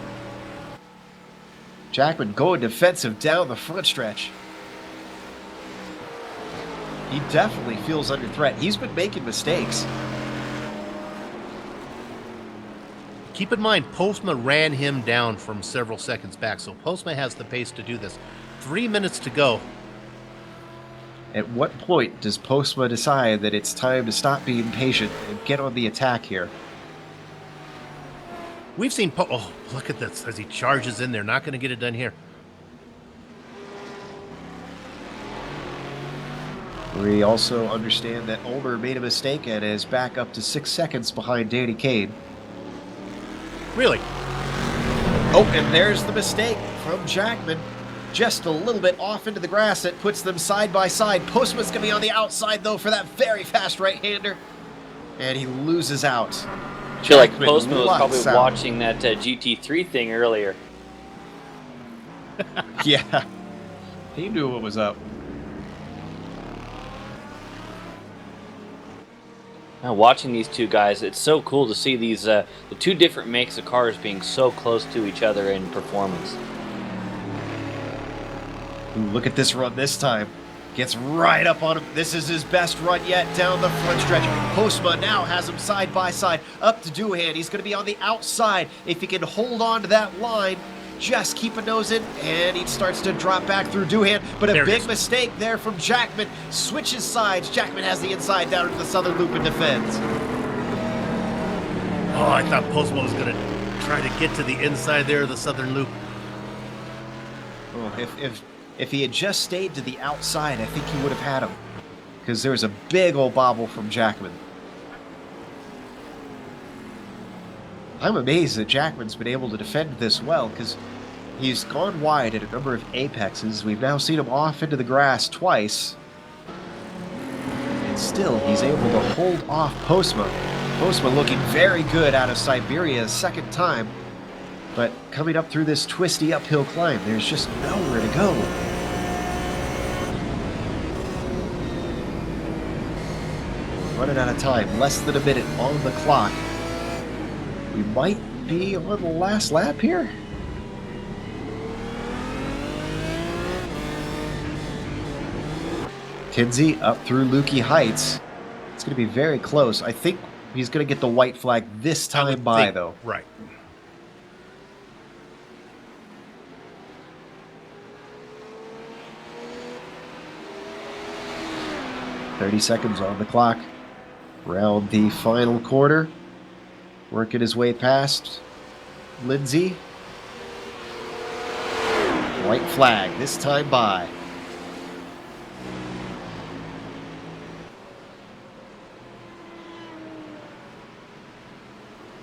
Jackman going defensive down the front stretch. He definitely feels under threat. He's been making mistakes. Keep in mind, Postma ran him down from several seconds back, so Postma has the pace to do this. 3 minutes to go. At what point does Postma decide that it's time to stop being patient and get on the attack here? We've seen... Oh, look at this as he charges in there. Not going to get it done here. We also understand that Ulmer made a mistake and is back up to 6 seconds behind Danny Kane. Really? Oh, and there's the mistake from Jackman. Just a little bit off into the grass. It puts them side by side. Postman's going to be on the outside, though, for that very fast right-hander. And he loses out. I feel like Postman was probably watching that GT3 thing earlier. Yeah. He knew what was up. Now, watching these two guys, it's so cool to see these the two different makes of cars being so close to each other in performance. Ooh, look at this run this time. Gets right up on him. This is his best run yet down the front stretch. Postma now has him side by side up to Doohan. He's going to be on the outside. If he can hold on to that line, just keep a nose in, and he starts to drop back through Doohan. But a big mistake there from Jackman. Switches sides. Jackman has the inside down into the southern loop and defends. Oh, I thought Postma was going to try to get to the inside there of the southern loop. Oh, if he had just stayed to the outside, I think he would have had him. Because there was a big old bobble from Jackman. I'm amazed that Jackman's been able to defend this well, because he's gone wide at a number of apexes. We've now seen him off into the grass twice. And still, he's able to hold off Postma. Postma looking very good out of Siberia a second time. But coming up through this twisty uphill climb, there's just nowhere to go. Running out of time, less than a minute on the clock. We might be on the last lap here. Tinsley up through Lukey Heights. It's going to be very close. I think he's going to get the white flag this time by, though. Right. 30 seconds on the clock. Round the final quarter. Working his way past Lindsay. White flag, this time by.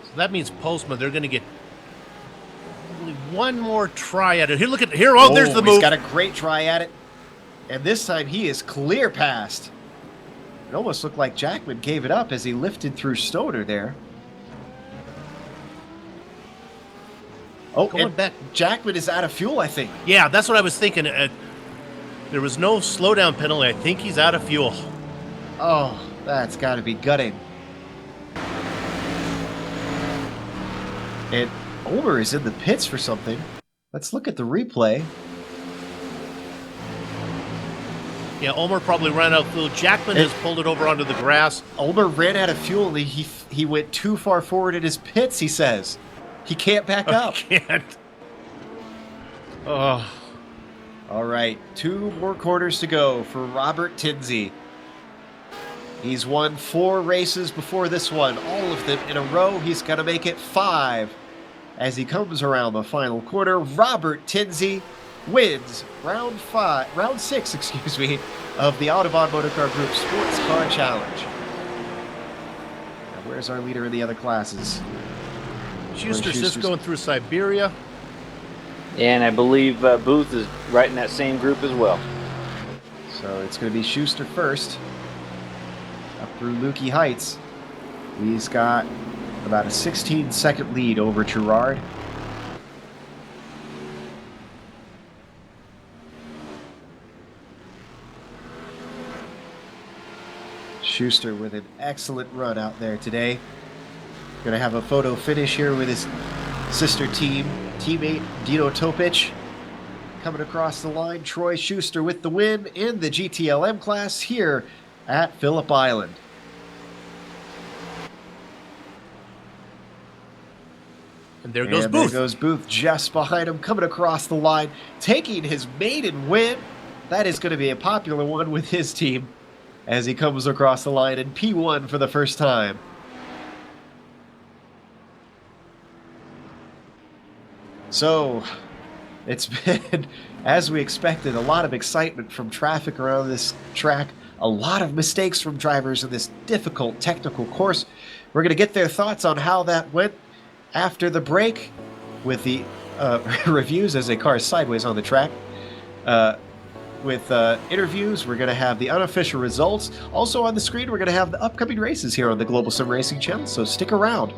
So that means Postma, they're going to get only one more try at it. Here, look at here. Oh, there's the move. He's got a great try at it. And this time he is clear past. It almost looked like Jackman gave it up as he lifted through Stoner there. Oh, Going and back. Jackman is out of fuel, I think. Yeah, that's what I was thinking. There was no slowdown penalty. I think he's out of fuel. Oh, that's got to be gutting. And Ulmer is in the pits for something. Let's look at the replay. Yeah, Ulmer probably ran out of fuel. Jackman has pulled it over onto the grass. Ulmer ran out of fuel. He went too far forward in his pits, he says. He can't back up. Can't. Oh. All right, 2 more quarters to go for Robert Tinsley. He's won 4 races before this one, all of them in a row. He's going to make it 5 as he comes around the final quarter. Robert Tinsley wins round 6, excuse me, of the Autobahn Motorcar Group Sports Car Challenge. Now, where's our leader in the other classes? Schuster's just going through Siberia. And I believe Booth is right in that same group as well. So it's going to be Schuster first, up through Lukey Heights. He's got about a 16-second lead over Gerard. Schuster with an excellent run out there today. Going to have a photo finish here with his sister teammate Dino Topic. Coming across the line, Troy Schuster with the win in the GTLM class here at Phillip Island. And there goes And Booth. there goes Booth just behind him, coming across the line, taking his maiden win. That is going to be a popular one with his team as he comes across the line in P1 for the first time. So, it's been, as we expected, a lot of excitement from traffic around this track, a lot of mistakes from drivers in this difficult technical course. We're going to get their thoughts on how that went after the break with the reviews as they car sideways on the track. With interviews, we're going to have the unofficial results. Also on the screen, we're going to have the upcoming races here on the Global Sim Racing channel, so stick around.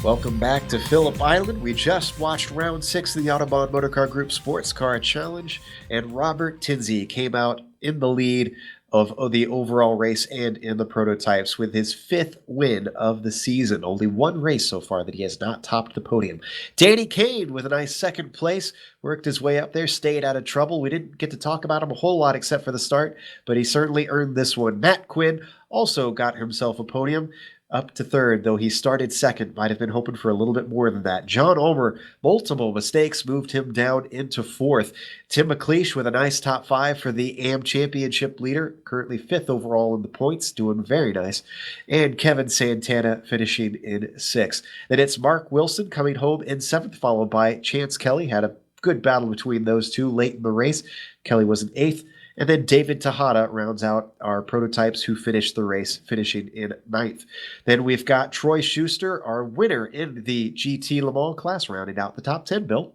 Welcome back to Phillip Island. We just watched round 6 of the Autobahn Motorcar Group Sportscar Challenge, and Robert Tinsley came out in the lead of the overall race and in the prototypes with his 5th win of the season. Only one race so far that he has not topped the podium. Danny Kane with a nice 2nd place, worked his way up there, stayed out of trouble. We didn't get to talk about him a whole lot except for the start, but he certainly earned this one. Matt Quinn also got himself a podium, up to 3rd, though he started 2nd. Might have been hoping for a little bit more than that. John Ulmer, multiple mistakes, moved him down into 4th. Tim McLeish with a nice top 5 for the AM Championship leader, currently 5th overall in the points, doing very nice. And Kevin Santana finishing in 6th. Then it's Mark Wilson coming home in 7th, followed by Chance Kelly. Had a good battle between those two late in the race. Kelly was in 8th. And then David Tejada rounds out our prototypes who finished the race, finishing in 9th. Then we've got Troy Schuster, our winner in the GT Le Mans class, rounding out the top 10, Bill.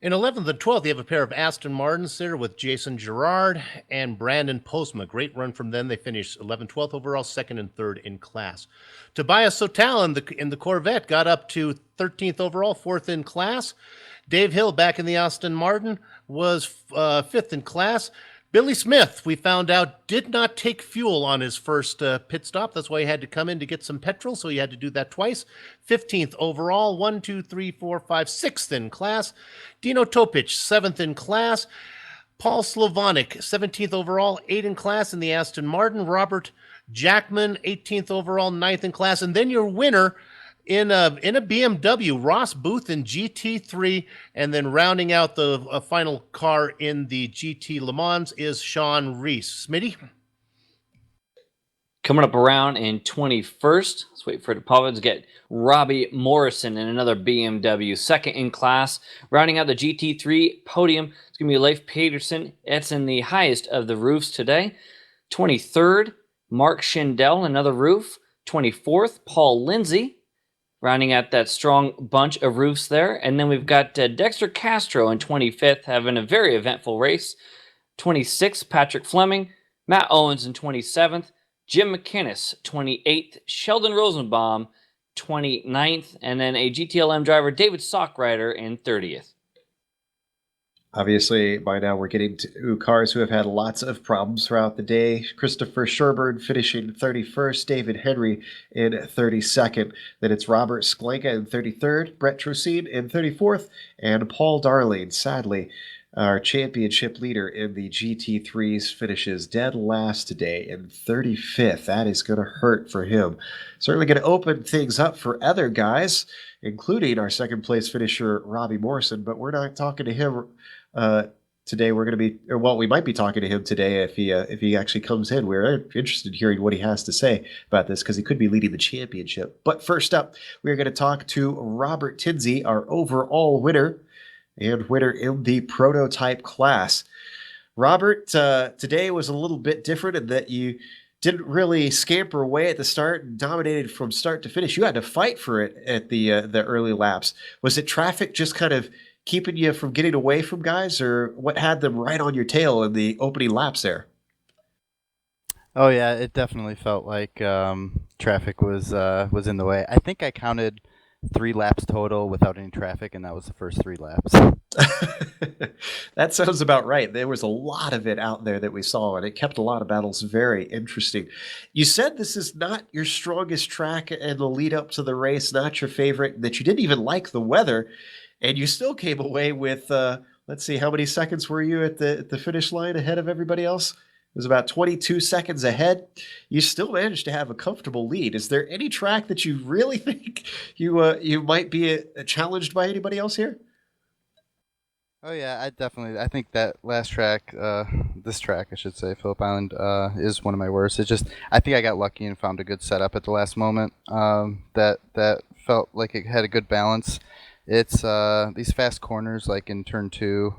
In 11th and 12th, you have a pair of Aston Martins there with Jason Gerard and Brandon Postma. Great run from them. They finished 11th, 12th overall, 2nd and 3rd in class. Tobias Sotal in the Corvette got up to 13th overall, 4th in class. Dave Hill back in the Aston Martin was 5th in class. Billy Smith, we found out, did not take fuel on his first pit stop. That's why he had to come in to get some petrol, so he had to do that twice. 15th overall, 1, 2, 3, 4, 5, 6th in class. Dino Topic, 7th in class. Paul Slovanik, 17th overall, 8 in class in the Aston Martin. Robert Jackman, 18th overall, 9th in class. And then your winner in a BMW, Ross Booth in GT3, and then rounding out the final car in the GT Le Mans is Sean Reese. Smitty? Coming up around in 21st, let's wait for it to pop in to get Robbie Morrison in another BMW, 2nd in class. Rounding out the GT3 podium, it's going to be Leif Peterson. It's in the highest of the roofs today. 23rd, Mark Schindel, another roof. 24th, Paul Lindsay. Rounding out that strong bunch of roofs there. And then we've got Dexter Castro in 25th, having a very eventful race. 26th, Patrick Fleming. Matt Owens in 27th. Jim McInnes, 28th. Sheldon Rosenbaum, 29th. And then a GTLM driver, David Stockrider, in 30th. Obviously, by now we're getting to cars who have had lots of problems throughout the day. Christopher Sherburne finishing 31st, David Henry in 32nd. Then it's Robert Sklenka in 33rd, Brett Trocine in 34th, and Paul Darling, sadly, our championship leader in the GT3s, finishes dead last today in 35th. That is going to hurt for him. Certainly going to open things up for other guys, including our 2nd place finisher, Robbie Morrison, but we're not talking to him today. We're going to be, we might be talking to him today if he actually comes in. We're interested in hearing what he has to say about this because he could be leading the championship. But first up, we're going to talk to Robert Tinsley, our overall winner and winner in the prototype class. Robert, today was a little bit different in that you didn't really scamper away at the start and dominated from start to finish. You had to fight for it at the early laps. Was it traffic just kind of keeping you from getting away from guys, or what had them right on your tail in the opening laps there? Oh yeah, it definitely felt like traffic was in the way. I think I counted 3 laps total without any traffic, and that was the first 3 laps. That sounds about right. There was a lot of it out there that we saw, and it kept a lot of battles very interesting. You said this is not your strongest track and the lead up to the race, not your favorite, that you didn't even like the weather. And you still came away with, let's see, how many seconds were you at the finish line ahead of everybody else? It was about 22 seconds ahead. You still managed to have a comfortable lead. Is there any track that you really think you might be challenged by anybody else here? Oh yeah, I think that last track, this track I should say, Phillip Island, is one of my worst. I think I got lucky and found a good setup at the last moment. That felt like it had a good balance. It's these fast corners, like in turn 2.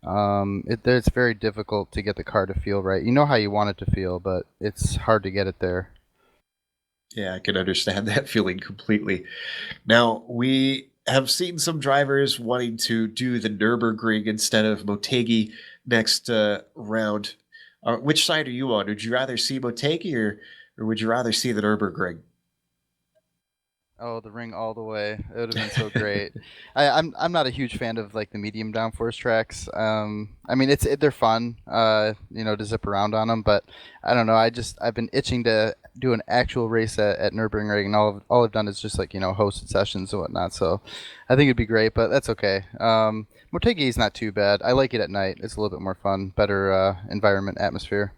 It's very difficult to get the car to feel right. You know how you want it to feel, but it's hard to get it there. Yeah, I can understand that feeling completely. Now, we have seen some drivers wanting to do the Nürburgring instead of Motegi next round. Which side are you on? Would you rather see Motegi or would you rather see the Nürburgring? Oh, the ring all the way. It would have been so great. I'm not a huge fan of like the medium downforce tracks. I mean they're fun, to zip around on them, but I don't know. I've been itching to do an actual race at Nürburgring, and all I've done is just like hosted sessions and whatnot. So I think it'd be great, but that's okay. Motegi is not too bad. I like it at night. It's a little bit more fun, better environment, atmosphere.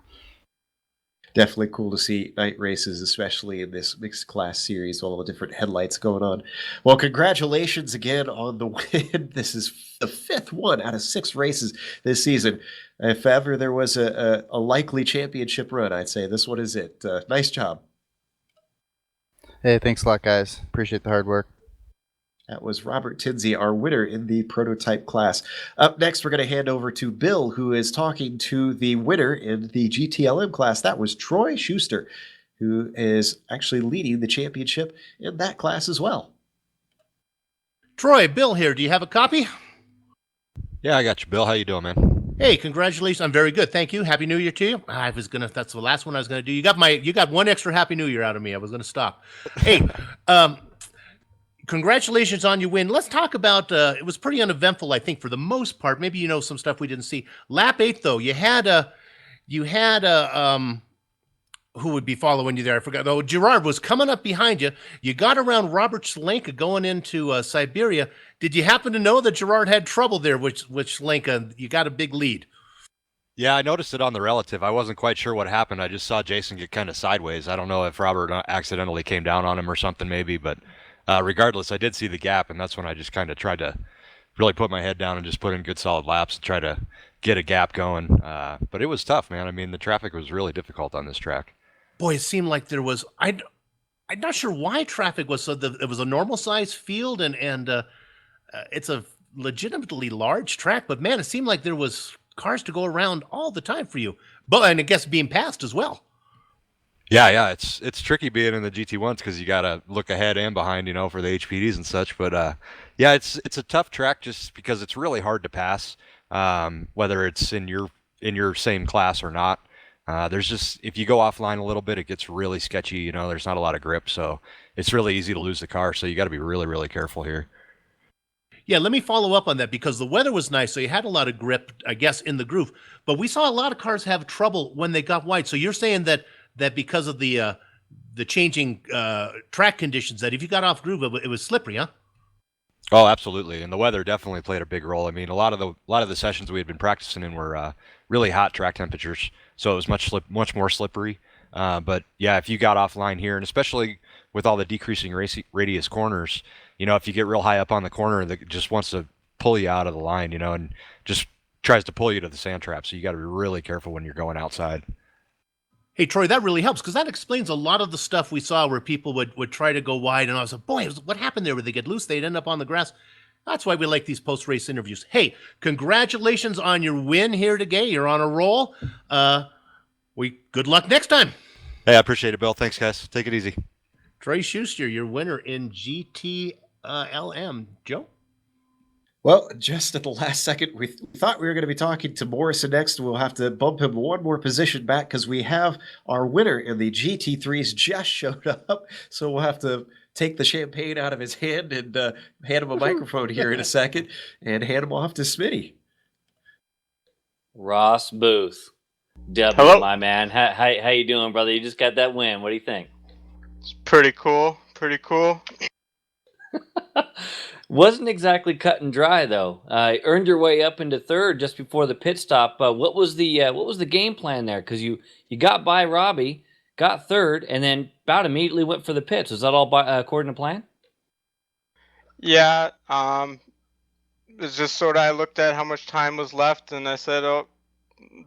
Definitely cool to see night races, especially in this mixed class series, all the different headlights going on. Well, congratulations again on the win. This is the 5th one out of 6 races this season. If ever there was a likely championship run, I'd say this one is it. Nice job. Hey, thanks a lot, guys. Appreciate the hard work. That was Robert Tinsley, our winner in the prototype class. Up next, we're going to hand over to Bill, who is talking to the winner in the GTLM class. That was Troy Schuster, who is actually leading the championship in that class as well. Troy, Bill here. Do you have a copy? Yeah, I got you, Bill. How you doing, man? Hey, congratulations. I'm very good. Thank you. Happy New Year to you. That's the last one I was going to do. You got one extra Happy New Year out of me. I was going to stop. Hey, congratulations on your win. Let's talk about, it was pretty uneventful, I think, for the most part. Maybe some stuff we didn't see. Lap 8, though, you had who would be following you there? I forgot. Oh, Gerard was coming up behind you. You got around Robert Schlenka going into Siberia. Did you happen to know that Gerard had trouble there with Schlenka? You got a big lead. Yeah, I noticed it on the relative. I wasn't quite sure what happened. I just saw Jason get kind of sideways. I don't know if Robert accidentally came down on him or something maybe, but regardless, I did see the gap, and that's when I just kind of tried to really put my head down and just put in good solid laps and try to get a gap going. But it was tough, man. I mean, the traffic was really difficult on this track. Boy, it seemed like there was. I'm not sure why traffic was so. It was a normal size field, and it's a legitimately large track. But man, it seemed like there was cars to go around all the time for you. And I guess being passed as well. Yeah, it's tricky being in the GT1s because you got to look ahead and behind, for the HPDs and such. But yeah, it's a tough track just because it's really hard to pass, whether it's in your same class or not. There's just, if you go offline a little bit, it gets really sketchy. There's not a lot of grip, so it's really easy to lose the car. So you got to be really, really careful here. Yeah, let me follow up on that because the weather was nice, so you had a lot of grip, I guess, in the groove. But we saw a lot of cars have trouble when they got wide. So you're saying that because of the changing track conditions, that if you got off groove, it was slippery, huh? Oh, absolutely, and the weather definitely played a big role. I mean, a lot of the sessions we had been practicing in were really hot track temperatures, so it was much more slippery. But yeah, if you got offline here, and especially with all the decreasing radius corners, if you get real high up on the corner, that just wants to pull you out of the line, and just tries to pull you to the sand trap. So you got to be really careful when you're going outside. Hey, Troy, that really helps because that explains a lot of the stuff we saw where people would try to go wide. And I was like, boy, what happened there? Where they get loose, they'd end up on the grass. That's why we like these post-race interviews. Hey, congratulations on your win here today. You're on a roll. Good luck next time. Hey, I appreciate it, Bill. Thanks, guys. Take it easy. Troy Schuster, your winner in GTLM. Joe? Well, just at the last second, we thought we were going to be talking to Morrison next. We'll have to bump him one more position back because we have our winner in the GT3s just showed up. So we'll have to take the champagne out of his hand and hand him a microphone here in a second and hand him off to Smitty. Ross Booth. W, Hello. my man. How you doing, brother? You just got that win. What do you think? It's pretty cool. Pretty cool. Wasn't exactly cut and dry though. Earned your way up into third just before the pit stop. What was the game plan there? Because you got by Robbie, got third, and then about immediately went for the pits. Was that all according to plan? Yeah. It's just sort of I looked at how much time was left, and I said, "Oh,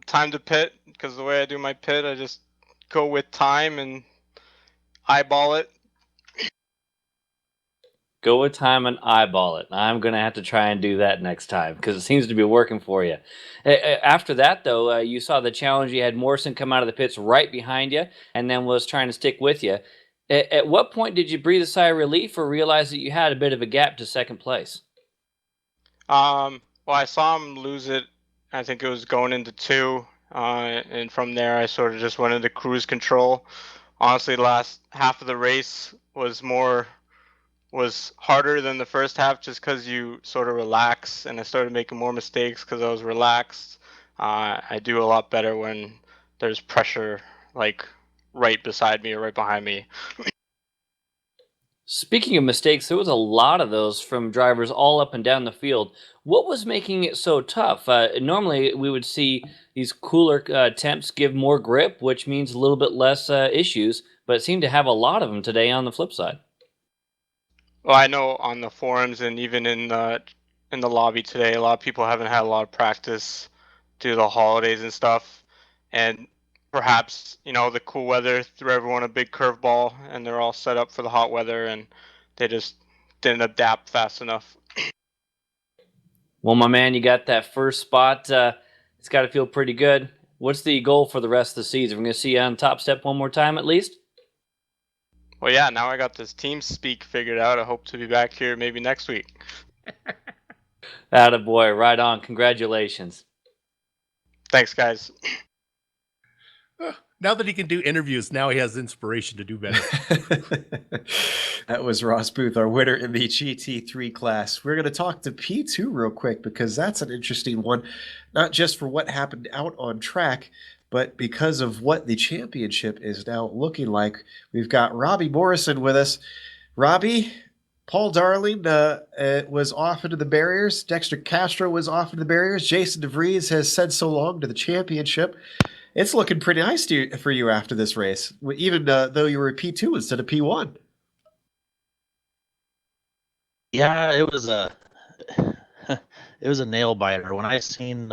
time to pit." Because the way I do my pit, I just go with time and eyeball it. Go with time and eyeball it. I'm going to have to try and do that next time because it seems to be working for you. After that, though, you saw the challenge. You had Morrison come out of the pits right behind you and then was trying to stick with you. At what point did you breathe a sigh of relief or realize that you had a bit of a gap to second place? Well, I saw him lose it. I think it was going into 2. And from there, I sort of just went into cruise control. Honestly, the last half of the race was more was harder than the first half just because you sort of relax, and I started making more mistakes because I was relaxed. I do a lot better when there's pressure like right beside me or right behind me. Speaking of mistakes, there was a lot of those from drivers all up and down the field. What was making it so tough? Normally, we would see these cooler temps give more grip, which means a little bit less issues, but it seemed to have a lot of them today on the flip side. Well, I know on the forums and even in the lobby today, a lot of people haven't had a lot of practice due to the holidays and stuff, and perhaps the cool weather threw everyone a big curveball, and they're all set up for the hot weather, and they just didn't adapt fast enough. Well, my man, you got that first spot. It's got to feel pretty good. What's the goal for the rest of the season? We're going to see you on top step one more time at least? Well, yeah, now I got this team speak figured out. I hope to be back here maybe next week. Attaboy, right on. Congratulations. Thanks, guys. Now that he can do interviews, now he has inspiration to do better. That was Ross Booth, our winner in the GT3 class. We're going to talk to P2 real quick because that's an interesting one, not just for what happened out on track, but because of what the championship is now looking like. We've got Robbie Morrison with us. Robbie, Paul Darling was off into the barriers. Dexter Castro was off into the barriers. Jason DeVries has said so long to the championship. It's looking pretty nice for you after this race, even though you were a P2 instead of P1. Yeah, it was a nail biter. When I seen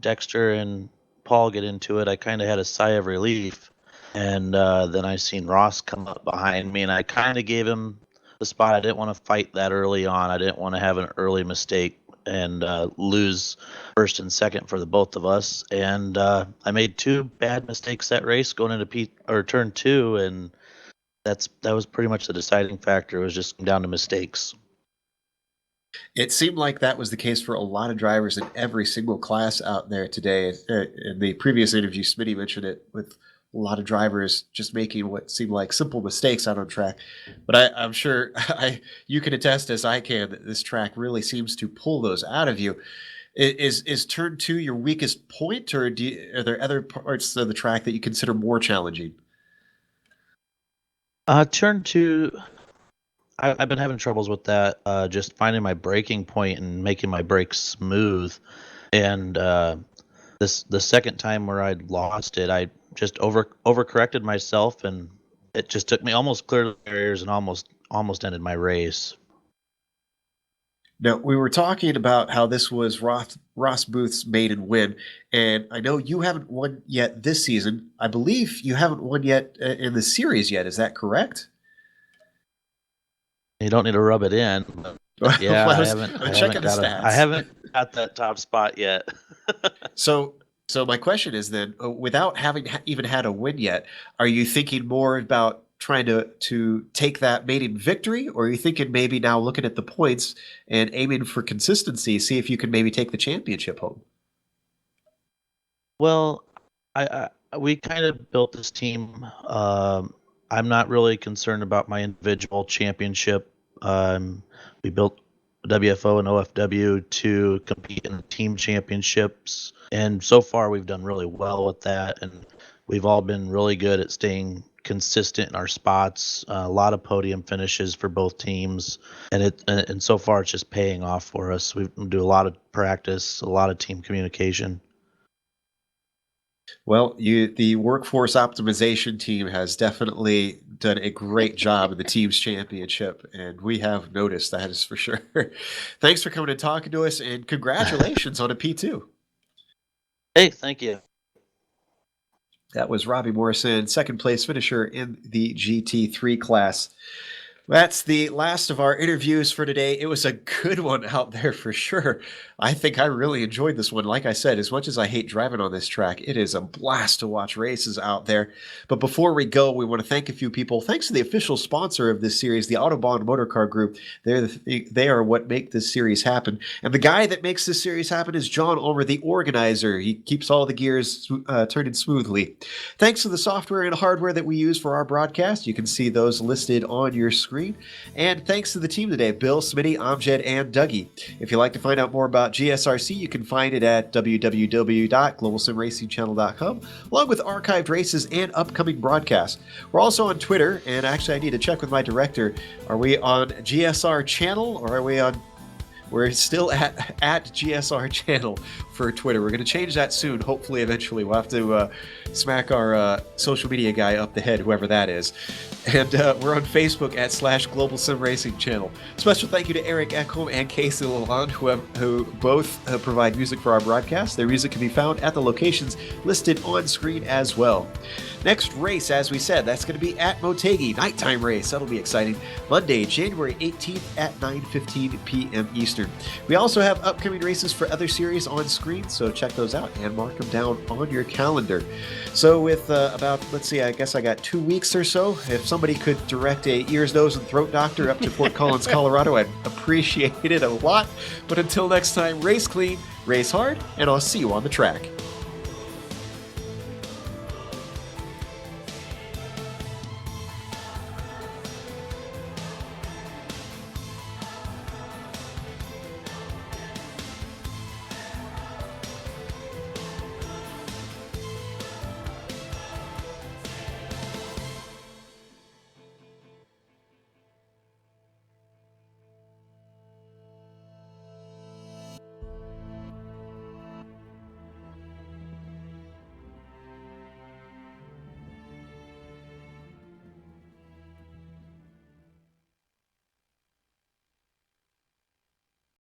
Dexter and Paul get into it, I kind of had a sigh of relief, and then I seen Ross come up behind me, and I kind of gave him the spot. I didn't want to fight that early on. I didn't want to have an early mistake and lose first and second for the both of us. And I made two bad mistakes that race going into turn two, and that was pretty much the deciding factor. It was just down to mistakes. It seemed like that was the case for a lot of drivers in every single class out there today. In the previous interview, Smitty mentioned it with a lot of drivers just making what seemed like simple mistakes out on track. But I'm sure you can attest as I can that this track really seems to pull those out of you. Is turn two your weakest point, or are there other parts of the track that you consider more challenging? Turn two, I've been having troubles with that, just finding my braking point and making my brakes smooth. And the second time where I lost it, I just overcorrected myself, and it just took me almost clear the barriers and almost ended my race. Now, we were talking about how this was Ross Booth's maiden win, and I know you haven't won yet this season. I believe you haven't won yet in the series yet. Is that correct? You don't need to rub it in. But yeah, Well, I haven't got that top spot yet. So my question is then, without having even had a win yet, are you thinking more about trying to take that maiden victory, or are you thinking maybe now looking at the points and aiming for consistency, see if you can maybe take the championship home? Well, we kind of built this team. I'm not really concerned about my individual championship. We built WFO and OFW to compete in the team championships, and so far we've done really well with that, and we've all been really good at staying consistent in our spots. A lot of podium finishes for both teams, and so far it's just paying off for us. We do a lot of practice, a lot of team communication. Well, the workforce optimization team has definitely done a great job in the team's championship, and we have noticed that is for sure. Thanks for coming and talking to us, and congratulations on a P2. Hey, thank you. That was Robbie Morrison, second place finisher in the GT3 class. That's the last of our interviews for today. It was a good one out there for sure. I think I really enjoyed this one. Like I said, as much as I hate driving on this track, it is a blast to watch races out there. But before we go, we want to thank a few people. Thanks to the official sponsor of this series, the Autobahn Motorcar Group. They are what make this series happen. And the guy that makes this series happen is John Ulmer, the organizer. He keeps all the gears turning smoothly. Thanks to the software and hardware that we use for our broadcast. You can see those listed on your screen screen. And thanks to the team today, Bill, Smitty, Amjad, and Dougie. If you'd like to find out more about GSRC, you can find it at www.globalsimracingchannel.com, along with archived races and upcoming broadcasts. We're also on Twitter, and actually I need to check with my director. Are we on GSR channel, or are we on... We're still at GSR channel for Twitter. We're going to change that soon. Hopefully, eventually, we'll have to smack our social media guy up the head, whoever that is. And we're on Facebook at /Global Sim Racing Channel. Special thank you to Eric Ekholm and Casey Lalonde, who both provide music for our broadcast. Their music can be found at the locations listed on screen as well. Next race, as we said, that's going to be at Motegi, nighttime race. That'll be exciting. Monday, January 18th at 9:15 p.m. Eastern. We also have upcoming races for other series on screen, so check those out and mark them down on your calendar. So with let's see, I guess I got 2 weeks or so. If somebody could direct a ears, nose, and throat doctor up to Fort Collins, Colorado, I'd appreciate it a lot. But until next time, race clean, race hard, and I'll see you on the track.